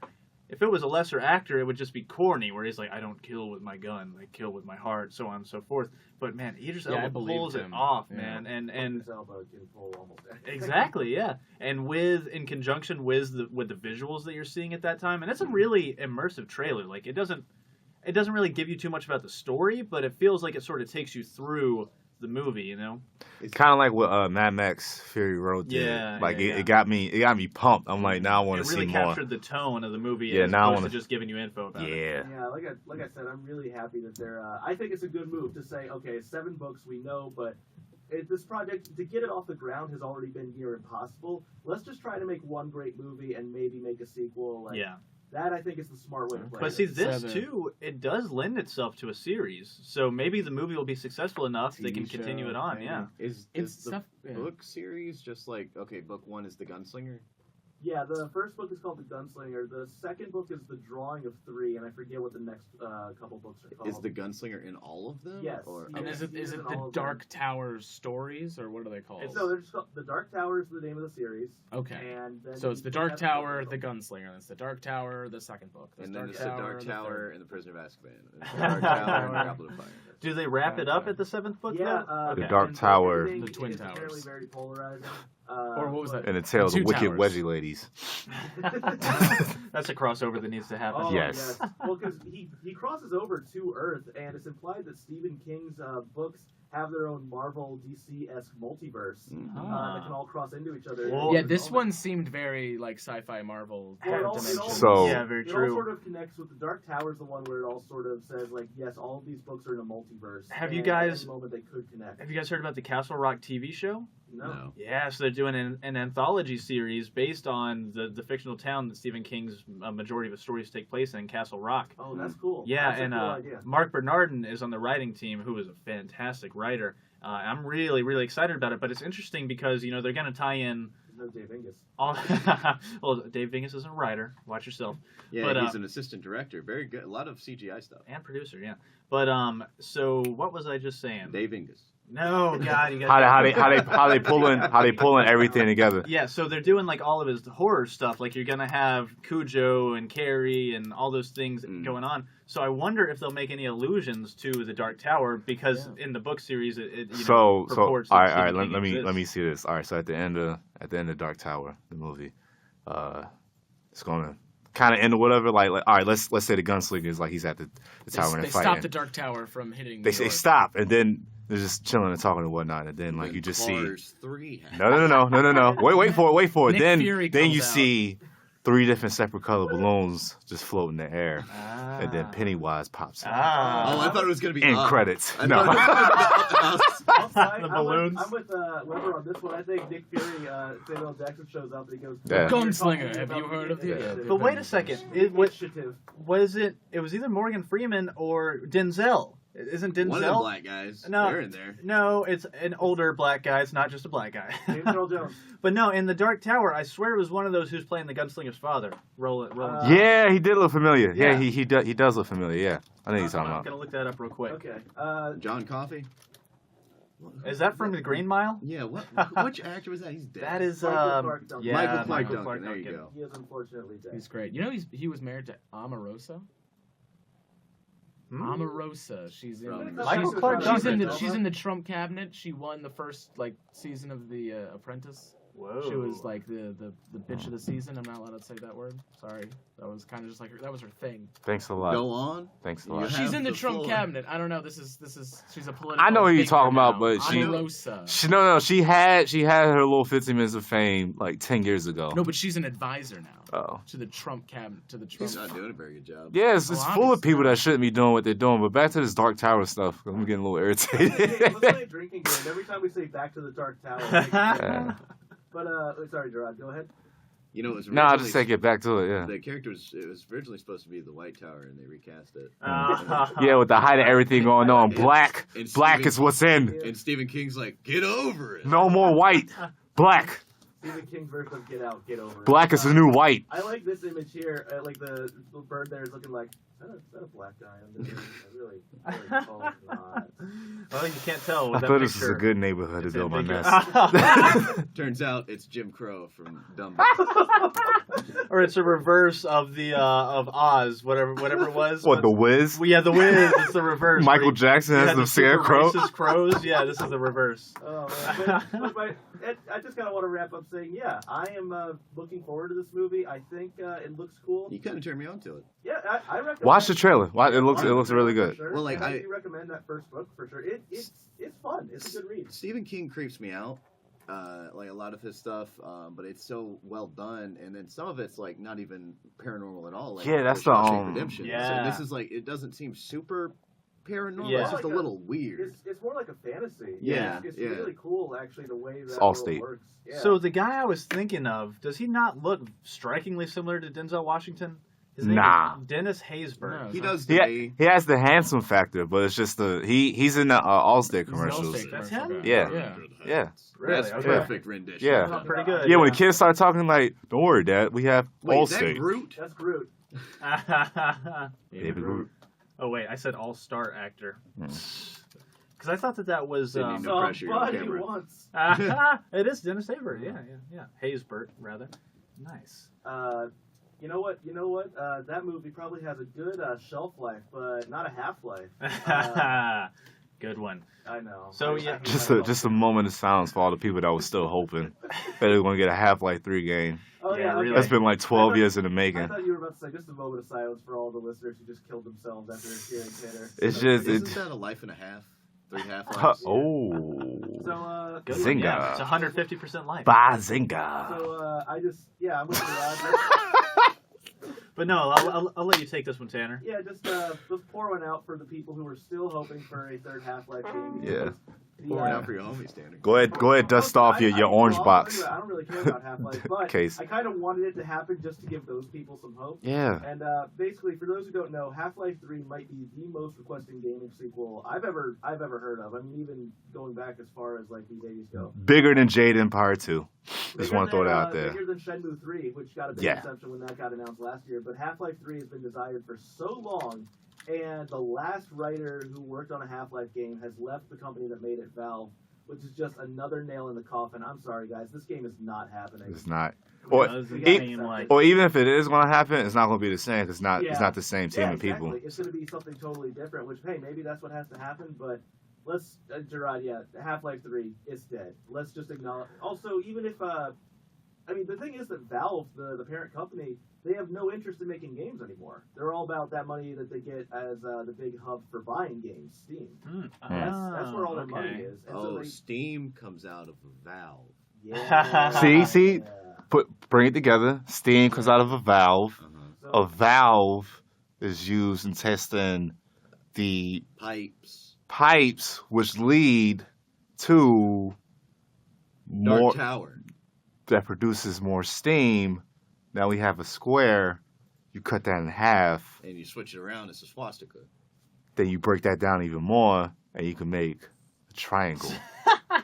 if it was a lesser actor, it would just be corny, where he's like, I don't kill with my gun, I kill with my heart, so on and so forth. But man, Idris Yeah, I Elba believed pulls it him. off, Yeah. man. And Idris Elba can pull almost anything. exactly, yeah. And in conjunction with the visuals that you're seeing at that time, and it's a really immersive trailer. Like it doesn't really give you too much about the story, but it feels like it sort of takes you through the movie, you know? Kind of like what Mad Max Fury Road did. Yeah, Like yeah, it got me pumped. I'm like, now I want It to really see more. captured the tone of the movie Yeah, as now I opposed wanna- to just giving you info about it. Yeah. Yeah, like I said, I'm really happy that they're. I think it's a good move to say, okay, 7 books we know, but this project to get it off the ground has already been near impossible. Let's just try to make one great movie and maybe make a sequel. Like, Yeah. that I think is the smart way to play But it. see, this 7. too, it does lend itself to a series. So maybe the movie will be successful enough they can TV continue show, it on, maybe. yeah. Is It's the stuff. Yeah. book series just like, okay, book 1 is the gunslinger? Yeah, the first book is called The Gunslinger. The second book is The Drawing of 3, and I forget what the next couple books are called. Is the gunslinger in all of them? Yes. Or, Yeah. And is it He's in the all of them. Dark Tower stories or what are they called? No, they're just called The Dark Tower is the name of the series. Okay. And then So it's the you Dark have Tower, book. the Gunslinger. That's the Dark Tower, the second book. and then there's the Dark the Tower third. and the Prisoner of Azkaban. And the Dark Tower and the Goblet of Fire. Do they wrap it up at the 7th book? Yeah, though? The Okay. Dark and Tower. everything The Twin is apparently Towers. very polarizing. Or what was that? And the tale of the Two wicked Towers. wedgie ladies. That's a crossover that needs to happen. Oh, Yes. Well, because he crosses over to Earth, and it's implied that Stephen King's books have their own Marvel DC-esque multiverse that can all cross into each other. Well, Yeah, this one seemed very like sci-fi Marvel Well, it all- dimension. So- yeah, very It all true. sort of connects with the Dark Tower's the one where it all sort of says like, yes, all of these books are in a multiverse. Have you and guys- at any moment they could connect? Have you guys heard about the Castle Rock TV show? No. Yeah, so they're doing an anthology series based on the fictional town that Stephen King's majority of his stories take place in, Castle Rock. Oh, that's cool. Yeah, That's and a cool idea. Mark Bernardin is on the writing team, who is a fantastic writer. I'm really, really excited about it, but it's interesting because, you know, they're going to tie in No Dave Angus. all... well, Dave Vingus isn't a writer. Watch yourself. Yeah, But, he's an assistant director. Very good. A lot of CGI stuff. And producer, yeah. But, so what was I just saying? Dave Ingus. No, God, you got How they pulling everything together. Yeah, so they're doing like all of his horror stuff. Like you're gonna have Cujo and Carrie and all those things going on. So I wonder if they'll make any allusions to the Dark Tower because in the book series it So purports all that right, Stephen let King me exists. see this. All right, so at the end of Dark Tower, the movie, it's gonna kind of end or whatever. Like all right, let's say the gunslinger is like he's at the tower and They they're fighting. stopped the Dark Tower from hitting. They New say York. stop, and then they're just chilling and talking and whatnot, and then like you just see. Cars 3. No. Wait for it. Nick Then Fury you comes out. see 3 different separate color balloons just floating in the air, and then Ah. Pennywise pops out. Oh, I thought it was going to be End Up. credits. I No. thought it was gonna be The balloons. I'm with Weber on this one. I think Nick Fury, Samuel Jackson shows up and he goes, Yeah. Gunslinger, have you heard of the- Yeah. But wait a second. It was Initiative. it was either Morgan Freeman or Denzel. Isn't Denzel? One of the black guys. No. They're in there. No, it's an older black guy. It's not just a black guy. James Earl Jones. But no, in the Dark Tower, I swear it was one of those who's playing the gunslinger's father. Roll. Yeah, he did look familiar. Yeah, Yeah. he does look familiar. Yeah, I know you're talking I'm about. gonna look that up real quick. Okay. John Coffey? Is that from the Green Mile? Yeah, which actor was that? He's dead. That is Michael Clark Duncan. yeah, Michael Clark Michael Duncan. Clark There you Duncan. go. He is unfortunately dead. He's great. You know he was married to Omarosa. Hmm? Omarosa. She's in. Michael she's, Clark she's in Duncan. the she's in the Trump cabinet. She won the first season of the Apprentice. Whoa. She was like the bitch of the season. I'm not allowed to say that word. Sorry. That was kind of just like that was her thing. Thanks a lot. Go on. Thanks a You lot. have She's in the the Trump floor. cabinet. I don't know. This is she's a political. I know who you're figure talking about, now. but she- Omarosa. No, she had her little 15 minutes of fame like 10 years ago. No, but she's an advisor now Oh. to the Trump cabinet. To the Trump. He's not doing a very good job. Yeah, it's full of obviously. people that shouldn't be doing what they're doing. But back to this Dark Tower stuff, I'm getting a little irritated. Let's play a drinking game. Every time we say back to the Dark Tower. Yeah. But, sorry, Gerard, go ahead. You know, it was No, I'll originally- just take it back to it. Yeah. The character was originally supposed to be the White Tower, and they recast it. Yeah, with the height of everything going on, It's- black it's black Stephen- is what's in. And Stephen King's like, get over it. No more white, black. Stephen King's version of Get Out, Get Over It. Black is the new white. I like this image here. Like the bird there is looking like, is that a black guy under there? I really hope not. Well, you can't tell with I that thought this was a picture. good neighborhood to It's build my ambiguous. nest. Turns out it's Jim Crow from Dumbo. Or it's a reverse of the of Oz, whatever it was. What, the Wiz? Yeah, the Wiz. It's the reverse. Michael where you- Jackson you has had the super scarecrow. racist crows. Yeah, this is the reverse. Oh, man. I just kind of want to wrap up saying, yeah, I am looking forward to this movie. I think it looks cool. You kind of turned me on to it. Yeah, I recommend. Watch the trailer. It looks really For good. sure. Well, like, And I- do recommend that first book for sure. It's fun. It's a good read. Stephen King creeps me out. Like a lot of his stuff, but it's so well done, and then some of it's like not even paranormal at all. Like Yeah, that's the, Shawshank Redemption. Yeah. So this is like, it doesn't seem super paranormal. Yeah. It's just a Like little weird. It's more like a fantasy. Yeah, it's yeah. really cool actually the way that It's world Allstate. works. Yeah. So the guy I was thinking of, does he not look strikingly similar to Denzel Washington? His name Nah. is Dennis Haysbert. No. He does the He has the handsome factor, but it's just he's in the Allstate He's an commercials. Allstate That's commercial him? guy. Yeah. Yeah. Really? That's Okay. perfect rendition. Yeah. Oh, pretty good. Yeah, when the kids started talking, like, don't worry, Dad, we have Wait, is that Allstate. Groot? That's Groot. Baby Groot. Oh wait, I said all-star actor. Hmm. Because I thought that was. Didn't No pressure on Somebody camera. once. It is Dennis Haysbert. Yeah. Haysbert rather. Nice. You know what? That movie probably has a good shelf life, but not a half life. Good one. I know. So, yeah. Just a moment of silence for all the people that were still hoping that they were going to get a Half-Life 3 game. Oh, Yeah, yeah, really. okay. That's been like 12 thought- years in the I making. thought you were about to say just a moment of silence for all the listeners who just killed themselves after hearing Tanner. It's So- just- Isn't that a life and a half? 3 Huh, half-lives? oh. So, Good Zynga. one, yeah. It's 150% life. Bazinga. So, I'm with you, Rod. But no, I'll let you take this one, Tanner. Yeah, let's pour one out for the people who are still hoping for a third Half-Life game. Yeah. Pour it out for your homies, Tanner. Go ahead, dust off your orange box. I don't really care about Half-Life, but Case. I kind of wanted it to happen just to give those people some hope. Yeah. And basically, for those who don't know, Half-Life 3 might be the most requested gaming sequel I've ever heard of. I mean, even going back as far as like these 80s go. Bigger than Jade Empire 2. Just want to throw that out there. Bigger than Shenmue 3, which got a big reception when that got announced last year. But Half-Life 3 has been desired for so long, and the last writer who worked on a Half-Life game has left the company that made it, Valve, which is just another nail in the coffin. I'm sorry, guys. This game is not happening. It's not. It Or, doesn't it- seem like... or even if it is going to happen, it's not going to be the same. 'Cause it's not the same team Yeah, of people. exactly. It's going to be something totally different, which, hey, maybe that's what has to happen, but let's, Gerard, Half-Life 3 is dead. Let's just acknowledge. Also, even if, the thing is that Valve, the parent company, they have no interest in making games anymore. They're all about that money that they get as the big hub for buying games, Steam. That's where all their money is. And so Steam comes out of Valve. yeah. See? Bring it together. Steam comes out of a valve. Uh-huh. So, A valve is used in testing the pipes which lead to Dark more Tower. that produces more steam. Now we have a square. You cut that in half. And you switch it around, it's a swastika. Then you break that down even more, and you can make a triangle.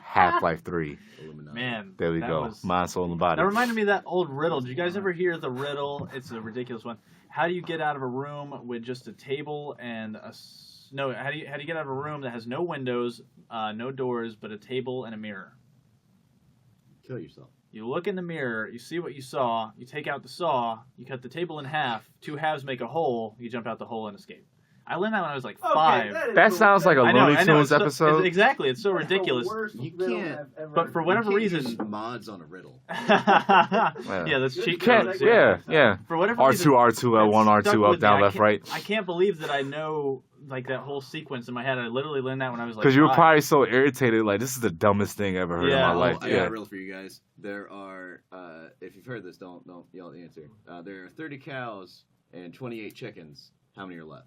Half-Life 3. Illuminati. Man, There we that go. was- Mind, soul, and body. That reminded me of that old riddle. Did you guys ever hear the riddle? It's a ridiculous one. How do you get out of a room with just a table and how do you get out of a room that has no windows, no doors, but a table and a mirror? Kill yourself. You look in the mirror, you see what you saw, you take out the saw, you cut the table in half, 2 halves make a hole, you jump out the hole and escape. I learned that when I was like 5. That sounds like a I know, Looney Tunes it's episode. exactly, it's so that's the ridiculous. worst You riddle can't- I've ever But for heard. whatever You can't reason, use mods on a riddle. yeah, that's Good cheat catch. codes. Yeah. For whatever R2, reason, R2, L1, it stuck R2, up, with me. down, I left, can't- right. I can't believe that I know like that whole sequence in my head. I literally learned that when I was like Because you were 5. probably so irritated, like, this is the dumbest thing I ever heard in Yeah. my life. I Yeah. got a riddle for you guys. There are, if you've heard this, don't yell the answer. There are 30 cows and 28 chickens. How many are left?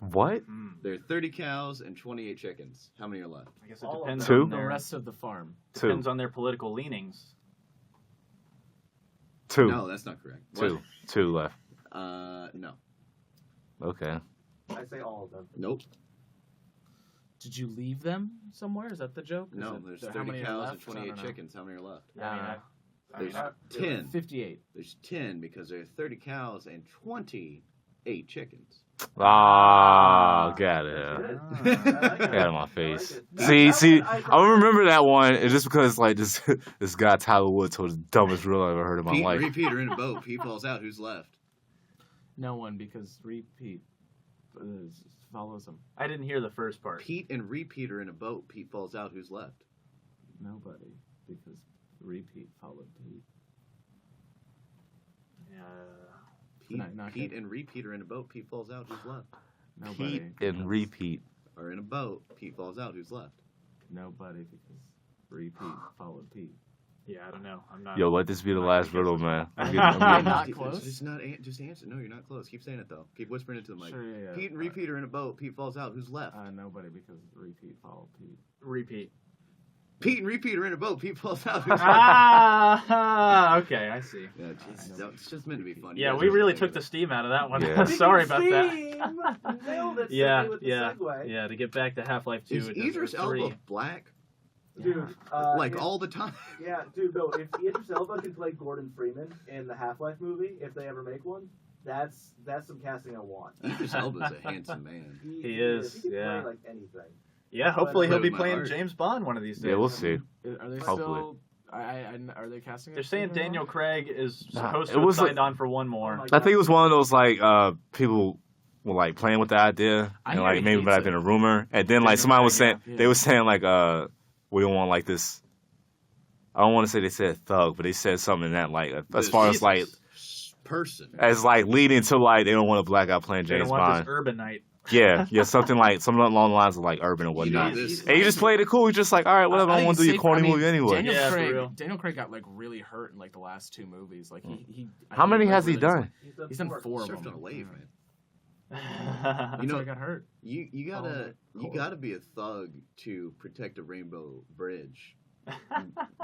What? There are 30 cows and 28 chickens. How many are left? I guess it All of depends them. on The their rest of the farm. depends on their political leanings. Two. No, that's not correct. Two left. No. Okay. I say all of them. Nope. Did you leave them somewhere? Is that the joke? Is No, it- there's how 30 many are cows and left? I 28 don't know. chickens. How many are left? Uh, There's 10. 58. There's 10 because there are 30 cows and 28 chickens. Ah, got it. Good. Ah. Get out of my face. I like it. See, That one I remember that one. It's just because like this guy Tyler Wood told the dumbest riddle I ever heard in my Pete and life. repeat are in a boat. Pete falls out. Who's left? No one, because repeat follows him. I didn't hear the first part. Pete and repeat are in a boat. Pete falls out. Who's left? Nobody, because repeat followed Pete. Pete, Not Pete good. and repeat are in a boat. Pete falls out. Who's left? Nobody. Pete and repeat. Are in a boat. Pete falls out. Who's left? Nobody, because repeat followed Pete. Yeah, I don't know. I'm not. Yo, let this be the last riddle, man. I'm Not Just- close? Just not. Just answer. No, you're not close. Keep saying it though. Keep whispering it to the mic. Sure, yeah. Pete and repeat are in a boat. Pete falls out. Who's left? Nobody, because repeat followed Pete. Repeat. Pete and repeat are in a boat. Pete falls out. Who's left? Okay, I see. Yeah, it's just meant to be funny. Yeah, You guys we are really just took the thinking steam out of that one. Yeah. Sorry about that. that. Nailed it. Yeah, Segue with the yeah, segue. yeah. To get back to Half-Life 2, Is it does- Idris or 3. Elba black? Dude, Like if- all the time? Yeah, dude, no, if Idris Elba can play Gordon Freeman in the Half-Life movie, if they ever make one, that's some casting I want. Idris Elba's a handsome man. He is, He can yeah. play like anything. Yeah, hopefully he'll Play be with my playing heart. James Bond one of these days. Yeah, we'll see. Are they Hopefully. still? Are they casting? They're it saying for anyone? Daniel Craig is Nah, supposed it to have was signed like- on for one more. Oh my I think it was one of those like people were like playing with the idea, I and hear like he maybe hates might have it. been a rumor, and then Been like somebody was saying yeah. they were saying like we don't want like this. I don't want to say they said thug, but they said something that like as This far as like person. as like leading to like they don't want a black guy playing They James don't want Bond. this urbanite. Yeah, something along the lines of like urban or You know, whatnot. this- And you just played it cool. You're just like, all right, whatever. I don't want to do your corny movie anyway. Daniel Craig got like really hurt in like the last 2 movies. Like he I How think many like, has he really just, done? like- He's done 4 of Surfed them. on a wave, man. That's You know- how he got hurt. You Oh, gotta cool. be a thug to protect a rainbow bridge.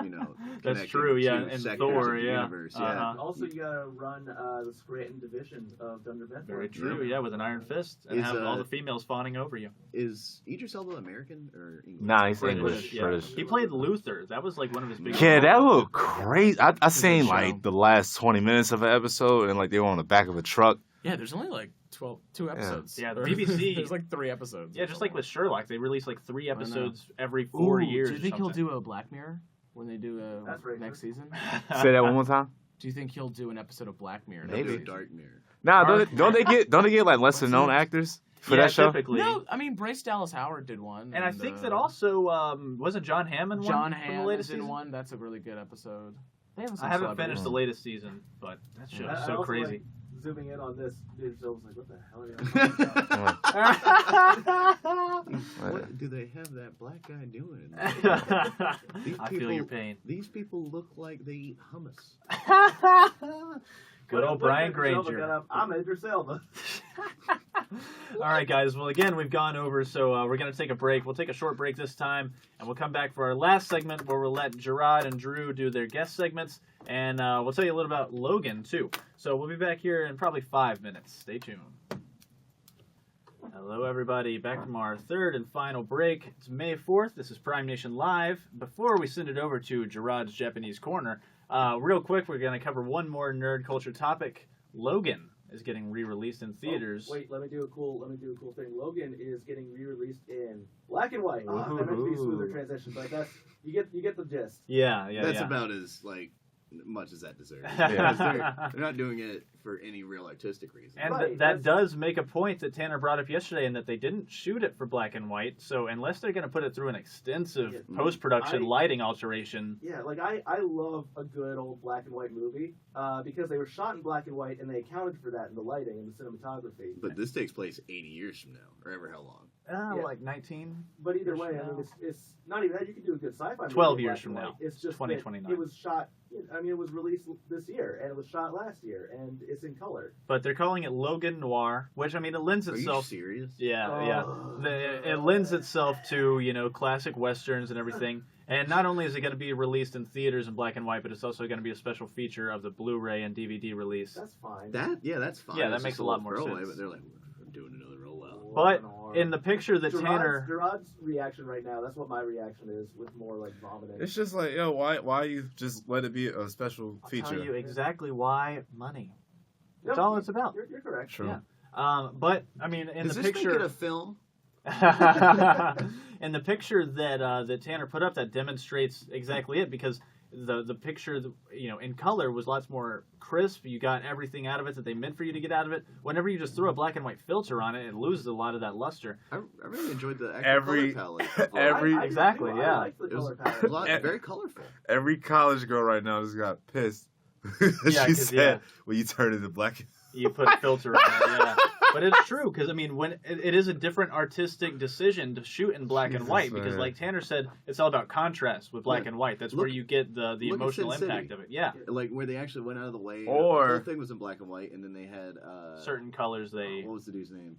You know, That's connecting true, yeah, two and sectors Thor, of the yeah. universe, yeah. Uh-huh. Also, you gotta run the Scranton division of Dunder Mifflin. Very true, yeah, with an iron fist and Is, have all the females fawning over you. Is Idris Elba American or English? Nah, he's British, English. yeah. British. He played Luther. That was like one of his big. Yeah, that looked crazy. I seen show. like the last 20 minutes of an episode, and like they were on the back of a truck. Yeah, there's only like 2 episodes. Yeah, the Or- BBC there's like 3 episodes. Yeah, just like with Sherlock, they release like 3 know. episodes every 4 years. Do you think he'll do a Black Mirror when they do That's right. next season? Say that one more time. Do you think he'll do an episode of Black Mirror? They'll next do a Maybe. Dark Mirror. Nah, Or- don't they get like lesser known actors for yeah, that show? typically. No, I mean Bryce Dallas Howard did one, And I think that also wasn't John Hammond one John from the Hamm latest is in season? one. That's a really good episode. They have some I haven't celebrities. finished the latest season, but that show I is so also crazy. Like zooming in on this, Idris Elba's like, what the hell are you talking about? What do they have that black guy doing? I feel your pain. These people look like they eat hummus. Good old Brian Idris Elba Granger. got up, I'm Idris Elba. All right, guys. Well, again, we've gone over, so we're going to take a break. We'll take a short break this time, and we'll come back for our last segment where we'll let Gerard and Drew do their guest segments, and we'll tell you a little about Logan, too. So we'll be back here in probably 5 minutes. Stay tuned. Hello, everybody. Back from our third and final break. It's May 4th. This is Prime Nation Live. Before we send it over to Gerard's Japanese Corner, real quick, we're going to cover one more nerd culture topic. Logan is getting re-released in theaters. Oh, wait, let me do a cool thing. Logan is getting re-released in black and white. That might be a smoother transition, but that's you get the gist. Yeah. That's about as like much as that deserves. Yeah. They're not doing it for any real artistic reason. And Right, that that's- does make a point that Tanner brought up yesterday, in that they didn't shoot it for black and white. So unless they're going to put it through an extensive Yeah. post-production I- lighting alteration, Yeah, like I love a good old black and white movie because they were shot in black and white and they accounted for that in the lighting and the cinematography. But this takes place 80 years from now, or ever how long. Yeah. like 19. But either way, I now. mean, it's not even that. You can do a good sci-fi movie 12 in years black from and now. white. It's just 2029. that it was shot. I mean, it was released this year and it was shot last year and it's in color. But they're calling it Logan Noir, which, I mean, it lends Are you itself... serious? Yeah. It lends itself to, classic westerns and everything. And not only is it going to be released in theaters in black and white, but it's also going to be a special feature of the Blu-ray and DVD release. That's fine. That's fine. Yeah, that It's makes just a lot little more throwaway, sense. But they're like, we're doing another rollout. But in the picture that Tanner... Gerard's reaction right now, that's what my reaction is with more like vomiting. It's just like, yo, why you just let it be a special I'll feature? tell you exactly why. Money. That's No, all it's about. You're correct. True. Yeah. But, I mean, in Does the this make picture... it a film? in the picture that Tanner put up, that demonstrates exactly it, because the picture, in color was lots more crisp. You got everything out of it that they meant for you to get out of it. Whenever you just throw a black and white filter on it, it loses a lot of that luster. I really enjoyed the actual Every- color palette. every- I Exactly, do. yeah. I like the It was color palette. very colorful. Every college girl right now just got pissed. Yeah, she 'cause, said, yeah. "Well, you turn into black." You put a filter on it, yeah. But it's true, because, I mean, when it is a different artistic decision to shoot in black and Jesus, white, because, man. like Tanner said, it's all about contrast with black Yeah. and white. That's Look- where you get the look at emotional Sin City. impact of it. Yeah. Like where they actually went out of the way. Or- the whole thing was in black and white, and then they had Certain colors, they... What was the dude's name?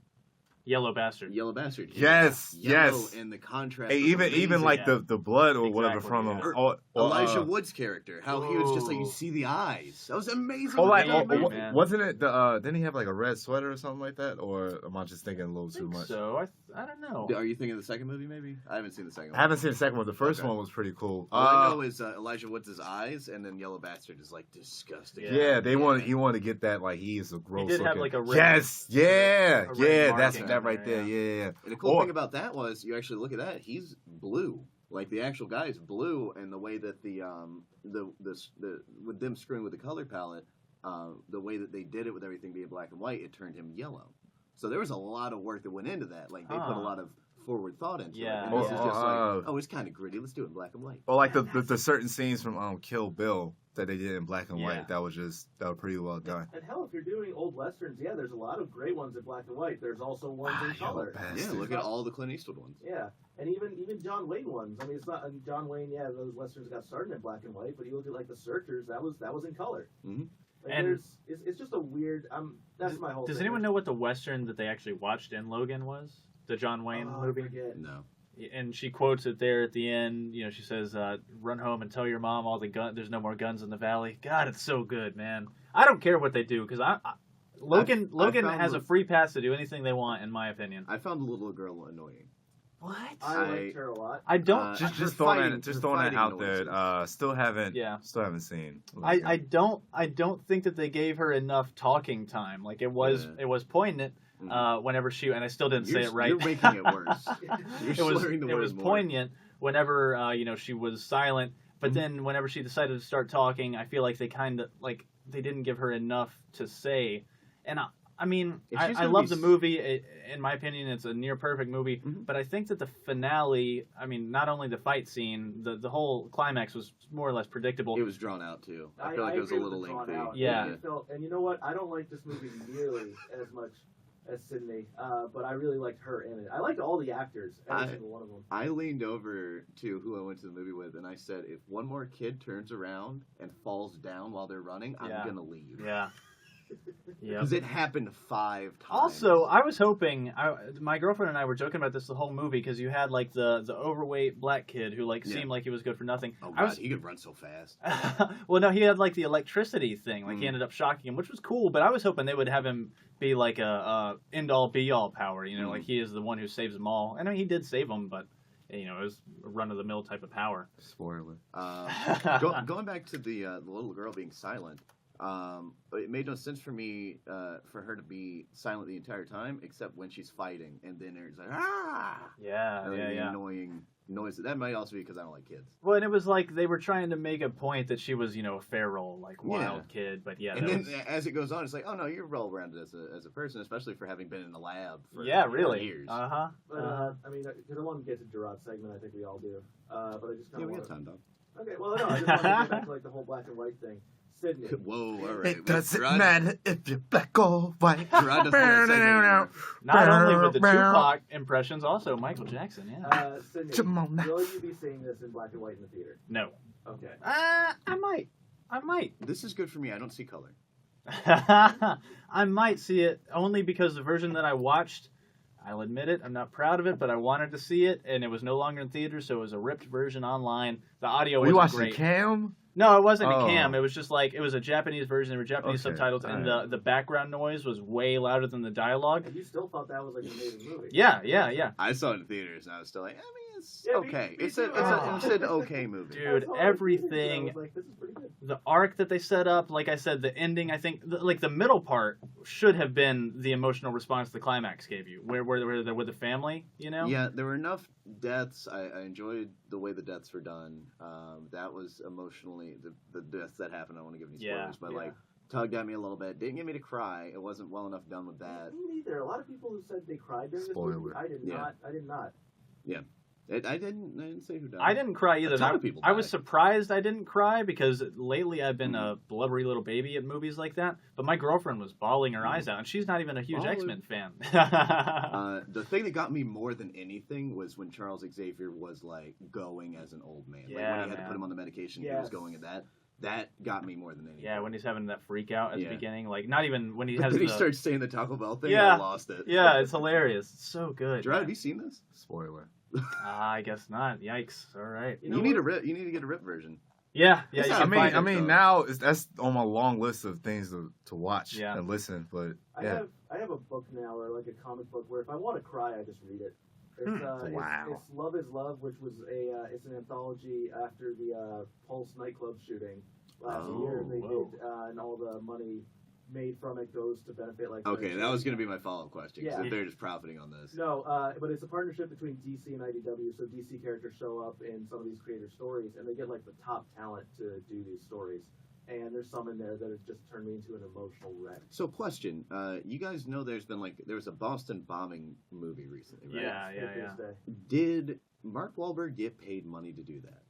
Yellow Bastard. Yellow Bastard. Yes, Yellow, yes. And the contrast. Hey, was even amazing. like yeah. the blood or whatever Exactly, from yeah. him. Or Elijah uh, Wood's character, how he was just like you Ooh. see the eyes. That was amazing. Oh, like, Yeah, man. wasn't it the? Didn't he have like a red sweater or something like that? Or am I just thinking a little too much? So, I don't know. Are you thinking of the second movie? Maybe I haven't seen the second one. I haven't seen the second one. The first Okay. one was pretty cool. All I know is Elijah Wood's eyes, and then Yellow Bastard is like disgusting. yeah, he wanted to get that like he is a gross. did have, looking- like, a red- yes, yeah, a red yeah, that's marking that on right there, there. Yeah, yeah. And the cool Or- thing about that was you actually look at that, he's blue. Like the actual guy is blue, and the way that the with them screwing with the color palette, the way that they did it with everything being black and white, it turned him yellow. So there was a lot of work that went into that. Like they put a lot of forward thought into Yeah. it. And this is just like, Oh, it's kind of gritty. Let's do it in black and white. or like the certain scenes from Kill Bill that they did in black and Yeah. white. That was pretty well done. And hell, if you're doing old westerns, yeah, there's a lot of great ones in black and white. There's also ones in color. Yeah, look at all the Clint Eastwood ones. Yeah, and even John Wayne ones. I mean, it's not John Wayne. Yeah, those westerns got started in black and white, but you look at like The Searchers, that was in color. Mhm. Like, And- it's just a weird. That's my whole. Does thing. anyone know what the western that they actually watched in Logan was? The John Wayne Oh, movie? I forget. No. And she quotes it there at the end. You know, she says, "Run home and tell your mom all the there's no more guns in the valley." God, it's so good, man. I don't care what they do because Logan found has a free pass to do anything they want, in my opinion. I found the little girl annoying. What? I liked her a lot. I don't. Her Just throwing fighting- just her throwing it fighting out noises. there. Still haven't seen. I don't think that they gave her enough talking time. Like it was poignant whenever she, and I still didn't say it right. You're making it worse. You're it was slurring the words more. poignant whenever she was silent, but then whenever she decided to start talking, I feel like they kind of like they didn't give her enough to say. And I mean, If she's I gonna love be the movie. In my opinion, it's a near perfect movie. Mhm. But I think that the finale, I mean, not only the fight scene, the whole climax was more or less predictable. It was drawn out too. I feel like it was a agree with little the drawn lengthy. out. Yeah. It felt, and you know what? I don't like this movie nearly as much as Sydney, but I really liked her in it. I liked all the actors, every single one of them. I leaned over to who I went to the movie with, and I said, if one more kid turns around and falls down while they're running, I'm Yeah. gonna leave. Yeah. Yeah. Because it happened 5 times. Also, I was hoping. My girlfriend and I were joking about this the whole movie because you had like the overweight black kid who like Yeah. seemed like he was good for nothing. Oh I god, was, he could run so fast. well, no, he had like the electricity thing. Like he Mm. ended up shocking him, which was cool. But I was hoping they would have him be like a end all be all power. You know, like he is the one who saves them all. I know he did save them, but you know, it was a run of the mill type of power. Spoiler. Going back to the little girl being silent, it made no sense for me for her to be silent the entire time, except when she's fighting, and then it's like Yeah, and then the yeah. annoying noise. That might also be because I don't like kids. Well, and it was like they were trying to make a point that she was, you know, a feral, like wild Yeah. kid. But yeah, And that then was- as it goes on, it's like, oh no, you're well rounded as a person, especially for having been in the lab for yeah, really. years. Uh-huh. But I mean, because I want to get to Gerard's segment, I think we all do. But I just kind Yeah, of we want got time, dog. Okay, well, no, I just want to get back to like the whole black and white thing. Sydney. Whoa, all right. It doesn't Gerard- matter if you're black or white. Gerard doesn't have a segment Not only with the Tupac impressions, also Michael Jackson. Yeah. Sydney, Come on now. will you be seeing this in black and white in the theater? No. Okay. I might. This is good for me. I don't see color. I might see it only because the version that I watched, I'll admit it, I'm not proud of it, but I wanted to see it, and it was no longer in theaters, so it was a ripped version online. The audio We wasn't watched great. the cam. No, it wasn't Oh. a cam. It was just like, it was a Japanese version. There were Japanese Okay, subtitles, and alright. the background noise was way louder than the dialogue. And you still thought that was like an amazing movie. Yeah. I saw it in theaters, and I was still like, I mean, it's Yeah, me- okay. me it's too. an okay movie. Dude, I saw it in theaters, and I everything, was like, this is pretty good. the arc that they set up, like I said, the ending, I think, like the middle part should have been the emotional response the climax gave you, where with the family, you know? Yeah, there were enough deaths. I enjoyed the way the deaths were done. That was emotionally the deaths that happened. I don't want to give any spoilers, Yeah, but yeah. like tugged at me a little bit. Didn't get me to cry. It wasn't well enough done with that. Me neither. A lot of people who said they cried during this movie. Spoiler. I did Yeah. not. I did not. I didn't say who died. I didn't cry either. A ton And of people I was died. surprised I didn't cry because lately I've been a blubbery little baby at movies like that. But my girlfriend was bawling her eyes out, and she's not even a huge Baller. X-Men fan. The thing that got me more than anything was when Charles Xavier was like going as an old man. Like Yeah, when he had to man. put him on the medication, he Yes. was going at that. That got me more than anything. Yeah, when he's having that freak out at Yeah. the beginning, like not even when he But has then he the, starts saying the Taco Bell thing. Yeah. I lost it. yeah, it's hilarious. It's so good. Gerard, have you seen this? Spoiler. I guess not. Yikes. All right. You know You need what? a rip. You need to get a rip version. Yeah. It's You not- can I find mean- it. though. now that's on my long list of things to watch Yeah. and listen. But I yeah, have a book now, or like a comic book, where if I want to cry, I just read it. It's, Wow. it's Love is Love, which was it's an anthology after the Pulse nightclub shooting last Oh, year. They whoa. did, and all the money made from it goes to benefit like. Okay, that was going to be my follow-up question. 'Cause Yeah. if they're just profiting on this. No, but it's a partnership between DC and IDW. So DC characters show up in some of these creator stories, and they get like the top talent to do these stories. and there's some in there that have just turned me into an emotional wreck. So, question: you guys know there was a Boston bombing movie recently, right? Yeah. Patriots Day. Did Mark Wahlberg get paid money to do that?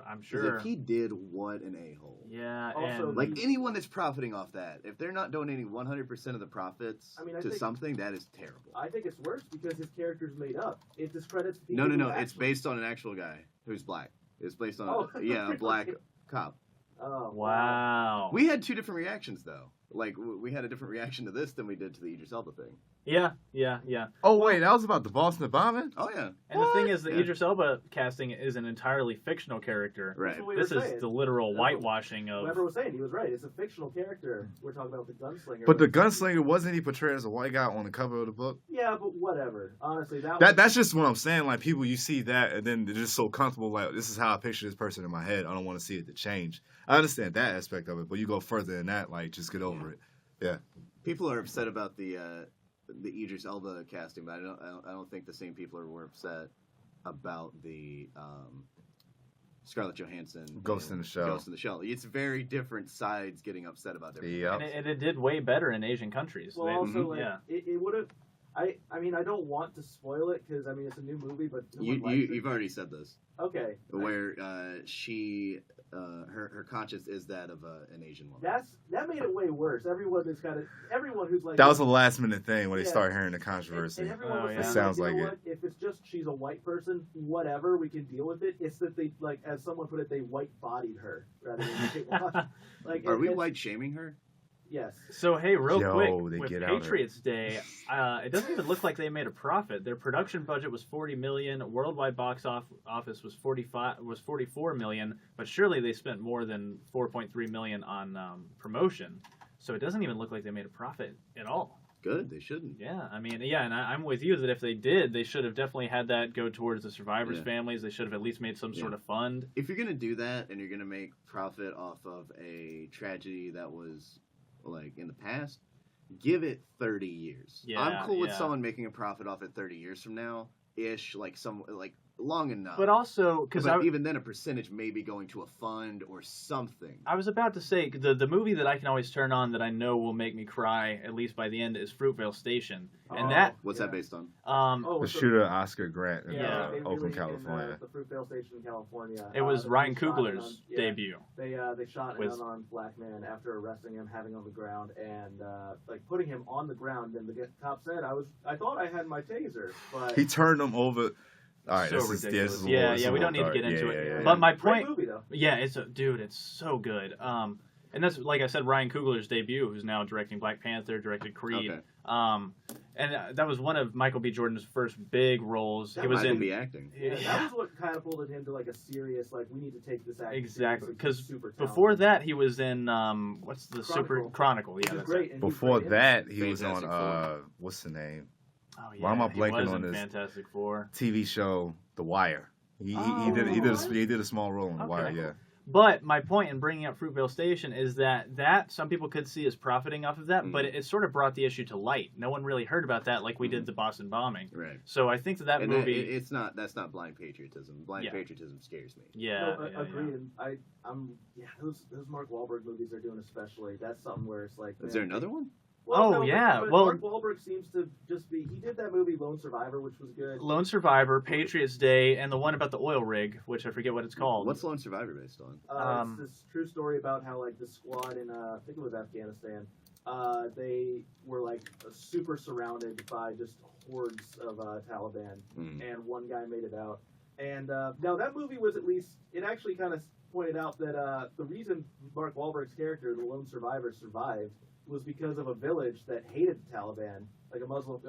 I'm 'Cause sure. if he did, what an a-hole. Yeah, Also, and Like anyone that's profiting off that, if they're not donating 100% of the profits I to think- something, that is terrible. I think it's worse because his character's made up. It discredits people. No. who It's actually- based on an actual guy who's black. It's based on Oh, a black really? cop. Oh, wow. We had two different reactions though. Like we had a different reaction to this than we did to the Idris Elba thing. Yeah. Oh wait, that was about the Boston bombing. Oh yeah, And the thing is, the Yeah. Idris Elba casting is an entirely fictional character. right. That's what we This were is saying. the literal No. whitewashing of. Whoever was saying, he was right. It's a fictional character. We're talking about the gunslinger. But the gunslinger, wasn't he portrayed as a white guy on the cover of the book? Yeah, but whatever. Honestly, That's just what I'm saying. Like people, you see that, and then they're just so comfortable. Like this is how I picture this person in my head. I don't want to see it to change. I understand that aspect of it, but you go further than that. Like just get over it. People are upset about the Idris Elba casting, but I don't think the same people were upset about the Scarlett Johansson Ghost in and the Shell. Ghost in the Shell. It's very different sides getting upset about different. Yep. And it did way better in Asian countries. Well, They- also, Mhm. like, yeah. it would have. I mean, I don't want to spoil it because I mean it's a new movie, but no one likes You've already said this, it. Okay. where her conscience is that of an Asian woman. That made it way worse. Everyone who's like That was a last minute thing when they Yeah. started hearing the and controversy. everyone Oh, was yeah. saying, It sounds you like know it. what? If it's just she's a white person, whatever, we can deal with it. It's that they, like, as someone put it, they white bodied her rather than like. Are we it's- white shaming her? Yes. So hey, real Yo, quick, they with get out Patriots Day, it doesn't even look like they made a profit. Their production budget was $40 million. Worldwide box office was 44 million. But surely they spent more than 4.3 million on promotion. So it doesn't even look like they made a profit at all. Good, they shouldn't. Yeah, I mean, yeah, and I'm with you that if they did, they should have definitely had that go towards the survivors' Yeah. families. They should have at least made some sort Yeah. of fund. If you're gonna do that and you're gonna make profit off of a tragedy that was like in the past, give it 30 years. Yeah, I'm cool with yeah. someone making a profit off it 30 years from now ish, like long enough. But also, because But even then, a percentage may be going to a fund or something. I was about to say the movie that I can always turn on that I know will make me cry at least by the end is Fruitvale Station, and Oh, that What's yeah. that based on? The so- shooter Oscar Grant in Yeah, they Oakland, really- California. in the Fruitvale Station in California. it was they Ryan shot it Coogler's on- yeah, debut. They shot an Was- unarmed black man after arresting him, having him on the ground, and like putting him on the ground. And the cop said, "I thought I had my taser, but." He turned them over. All right, So this is ridiculous. this is a Yeah, little- this is yeah, a we little don't need to dark. get into Yeah, it. yeah, yeah, But yeah. my Great point, movie though. yeah, it's so good. And that's like I said, Ryan Coogler's debut, who's now directing Black Panther, directed Creed. Okay. And that was one of Michael B. Jordan's first big roles. That He was might in be acting. Yeah, that was what catapulted him to like a serious, like we need to take this act Exactly, seriously, 'cause super before talented. that he was in what's the Super Chronicle. Chronicle? Which Yeah, is that's great. it. and he's Before great in it. that, he was on Fantastic Four. what's the name? Oh, yeah, Why am I he blanking was on in this? Fantastic Four. TV show The Wire. He Oh, did what? he did a small role in The Okay. Wire. Yeah. But my point in bringing up Fruitvale Station is that some people could see as profiting off of that, but Mhm. it sort of brought the issue to light. No one really heard about that like we did the Boston bombing. Right. So I think that And movie, that's not blind patriotism. Blind Yeah. patriotism scares me. yeah, No, yeah, agreed. yeah. And I'm those Mark Wahlberg movies they're doing especially. That's something where it's like. Is there another one? Oh, no, yeah, but well- Mark Wahlberg seems to just be. He did that movie Lone Survivor, which was good. Lone Survivor, Patriots Day, and the one about the oil rig, which I forget what it's called. What's Lone Survivor based on? It's this true story about how like the squad in I think it was Afghanistan. They were like super surrounded by just hordes of Taliban, Mm. and one guy made it out. And now that movie was at least it actually kind of pointed out that the reason Mark Wahlberg's character, the lone survivor, survived was because of a village that hated the Taliban, like a Muslim,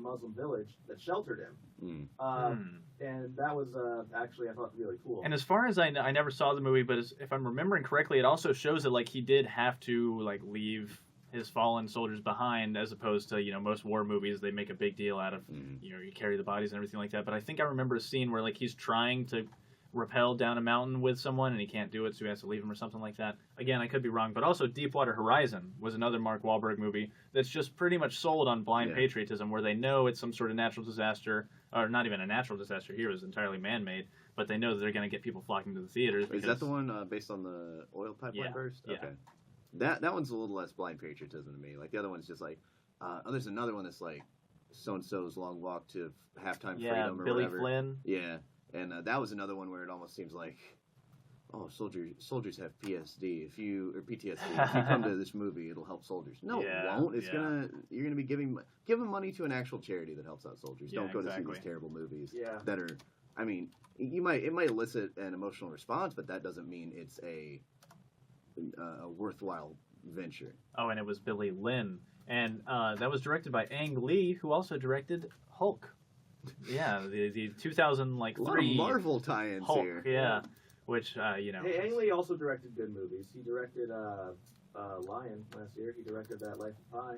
Muslim village that sheltered him. Mm. And that was actually I thought really cool. And as far as I know, I never saw the movie, but if I'm remembering correctly, it also shows that like he did have to like leave his fallen soldiers behind, as opposed to most war movies they make a big deal out of Mm. you carry the bodies and everything like that. But I think I remember a scene where like he's trying to rappel down a mountain with someone and he can't do it, so he has to leave him or something like that. Again, I could be wrong, but also Deepwater Horizon was another Mark Wahlberg movie that's just pretty much sold on blind patriotism, where they know it's some sort of natural disaster, or not even a natural disaster here, it's entirely man-made, but they know that they're going to get people flocking to the theaters. Is that the one based on the oil pipeline burst? Yeah. Okay. That one's a little less blind patriotism to me. Like the other one's just like, there's another one that's like so-and-so's long walk to halftime freedom or Billy whatever. Flynn. Yeah, and that was another one where it almost seems like, oh, soldiers have PTSD. If you come to this movie, it'll help soldiers. No, it won't. You're gonna be giving money to an actual charity that helps out soldiers. Don't go to see these terrible movies that are. I mean, it might elicit an emotional response, but that doesn't mean it's a worthwhile venture. Oh, and it was Billy Lynn. And that was directed by Ang Lee, who also directed Hulk. Yeah, the 2003 a lot of Marvel tie-ins Hulk, here. yeah. Which, you know. Hey, Ang Lee also directed good movies. He directed Lion last year. He directed that Life of Pi.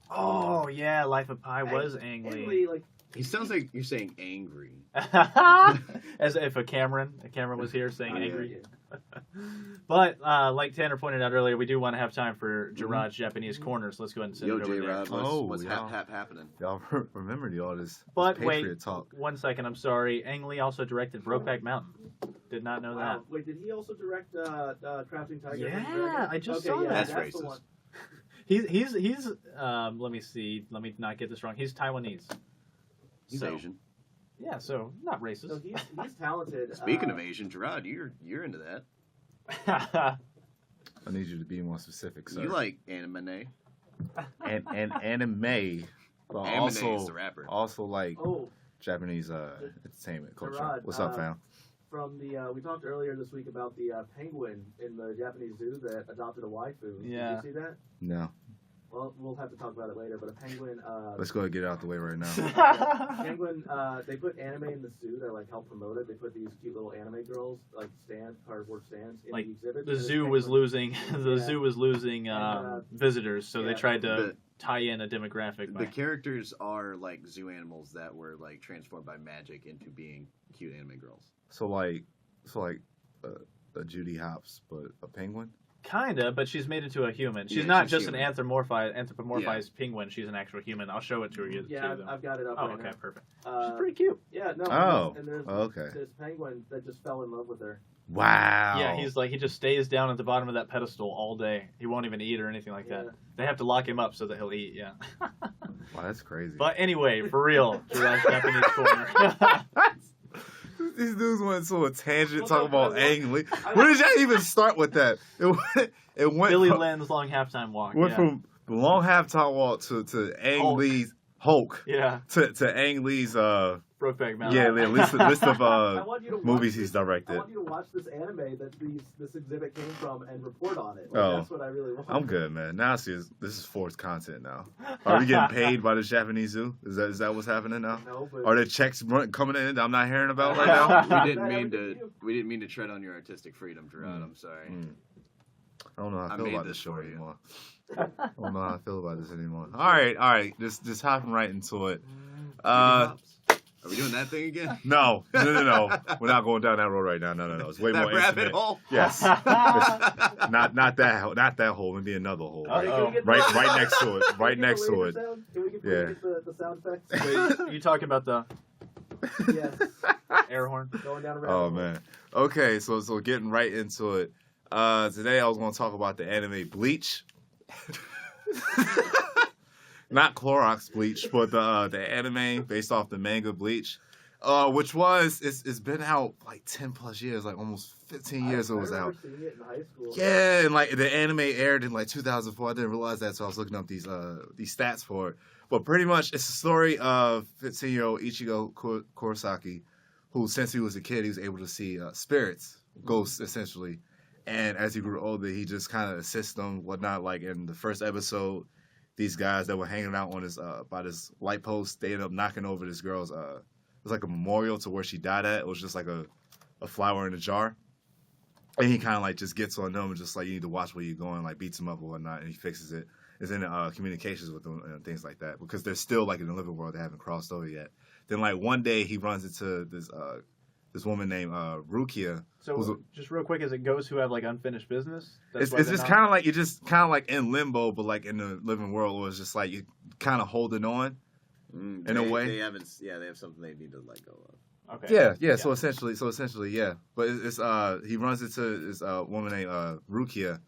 Oh, yeah, Life of Pi was Ang Lee. Ang Lee, like... He sounds like you're saying angry. As if a Cameron was here saying Oh, angry. But, like Tanner pointed out earlier, we do want to have time for Gerard's Japanese corner, so let's go ahead and send it over there. J-Rod, what's happening? Y'all remember all this But wait, Patriot talk. 1 second, I'm sorry. Ang Lee also directed Brokeback Mountain. Did not know that. Wait, did he also direct Crafting Tiger? Yeah, I just saw that. That's the racist. one. He's let me see. Let me not get this wrong. He's Taiwanese. He's Asian. Yeah, so not racist. So he's talented. Speaking of Asian, Gerard, you're into that. I need you to be more specific, sir. You like anime? and anime, but Anime also is the rapper. also like Oh, Japanese entertainment culture. Gerard, What's up, fam? from the we talked earlier this week about the penguin in the Japanese zoo that adopted a waifu. Yeah. Did you see that? No, Well, we'll have to talk about it later. But a penguin. let's go and get it out the way right now. Penguin. They put anime in the zoo to like help promote it. They put these cute little anime girls like cardboard stands in Like, the exhibit. The zoo was losing. The zoo was losing visitors, so they yeah. tried to tie in a demographic. The characters are like zoo animals that were like transformed by magic into being cute anime girls. So like a Judy Hopps, but a penguin. Kinda, but she's made into a human. She's Yeah, not she's just human. an anthropomorphized penguin. She's an actual human. I'll show it to you. Yeah, too, though. I've got it up. Oh, right okay, now. perfect. She's Uh, pretty cute. Yeah, no. Oh, and there's okay. this penguin that just fell in love with her. Wow. Yeah, he just stays down at the bottom of that pedestal all day. He won't even eat or anything like that. Yeah. They have to lock him up so that he'll eat. Yeah. Wow, that's crazy. But anyway, for real, Gerard's Japanese corner. These dudes went to a tangent Well, talking no, about I- Ang Lee. Where did y'all even start with that? It went Billy from, Lynn's long halftime walk. went Yeah. from the long halftime walk to Ang Hulk. Lee's Hulk Yeah. to Ang Lee's Brokeback Mountain. yeah, list of I want you to watch movies this- he's I directed. want you to watch this anime that this exhibit came from and report on it. Oh. That's what I really want. I'm good, man. Now I see this is forced content now. Are we getting paid by the Japanese zoo? Is that what's happening now? No, but Are there checks coming in that I'm not hearing about right now? We didn't mean to tread on your artistic freedom, Gerard. I'm sorry. I don't know how I I feel made about this this show for you. anymore. I don't know how I feel about this anymore. All right. Just hopping right into it. Are we doing that thing again? No. We're not going down that road right now. No. It's way that more rabbit intimate. hole? Yes. not that hole. Maybe another hole. All right, can we get Right the- next to it. Can we Right get next the to laser it. sound? Can we get Yeah. the sound effects? Wait, you talking about the Yes. air horn? Going down a rabbit Oh hole. man. Okay, so getting right into it. Today I was going to talk about the anime Bleach. Not Clorox Bleach, but the anime based off the manga Bleach, which it's been out like 10 plus years, like almost 15 years it was I out. remember seeing it in high school. Yeah, and like the anime aired in like 2004. I didn't realize that, so I was looking up these stats for it. But pretty much, it's a story of 15-year-old Ichigo Kurosaki, who since he was a kid, he was able to see spirits, ghosts essentially. And as he grew older, he just kind of assists them, whatnot. Like in the first episode, these guys that were hanging out on this by this light post, they ended up knocking over this girl's. It was like a memorial to where she died at. It was just like a flower in a jar. And he kind of like just gets on them and just like, you need to watch where you're going, like beats them up or whatnot, and he fixes it. Is in communications with them and things like that, because they're still like in the living world, they haven't crossed over yet. Then like one day he runs into this this woman named Rukia. So just real quick, as it goes, who have like unfinished business? It's just kind of like you're just kind of like in limbo, but like in the living world, where it's just like you kind of holding on in a way. They have something they need to let go of. Okay. Yeah. So essentially, yeah. But it's he runs into this woman named Rukia,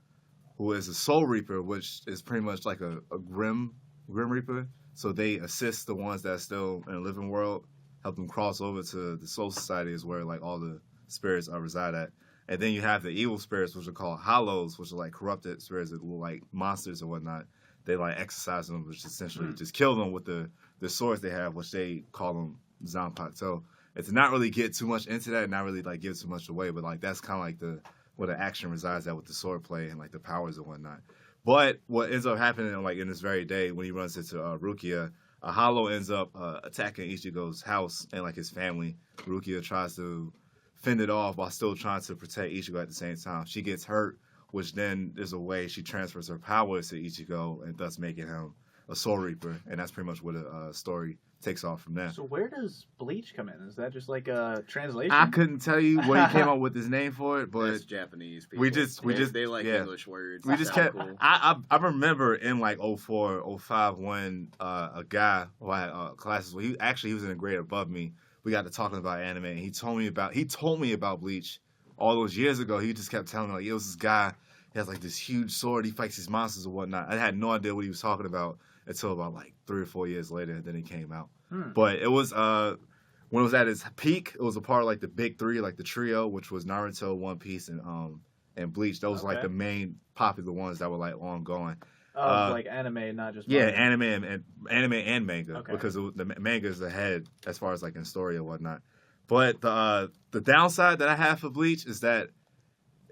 who is a Soul Reaper, which is pretty much like a Grim Reaper. So they assist the ones that are still in the living world, help them cross over to the Soul Society, is where like all the spirits reside at. And then you have the evil spirits, which are called Hollows, which are like corrupted spirits that will like monsters and whatnot. They like exercise them, which essentially just kill them with the swords they have, which they call them Zanpakuto. So it's not really get too much into that, and not really like give too much away, but like that's kind of like where the action resides at with the sword play and like the powers and whatnot. But what ends up happening like in this very day when he runs into Rukia, a Hollow ends up attacking Ichigo's house and like his family. Rukia tries to fend it off while still trying to protect Ichigo at the same time. She gets hurt, which then there's a way she transfers her powers to Ichigo and thus making him a Soul Reaper. And that's pretty much what the story takes off from there. So where does Bleach come in? Is that just like a translation? I couldn't tell you what he came up with his name for it, but That's Japanese people. They like English words. We just kept. Cool. I remember in like 04, 05 when a guy who I had classes with, he was in a grade above me. We got to talking about anime, and he told me about Bleach all those years ago. He just kept telling me like, it was this guy. He has like this huge sword. He fights these monsters and whatnot. I had no idea what he was talking about until about like 3 or 4 years later, and then he came out. But it was when it was at its peak, it was a part of like the big three, like the trio, which was Naruto, One Piece, and Bleach. Those were like the main popular ones that were like ongoing. Like anime, not just manga. manga. Anime and manga, because the manga is ahead as far as like in story and whatnot. But the downside that I have for Bleach is that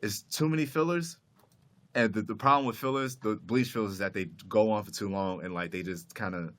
it's too many fillers. And the problem with fillers, the Bleach fillers, is that they go on for too long and like they just kind of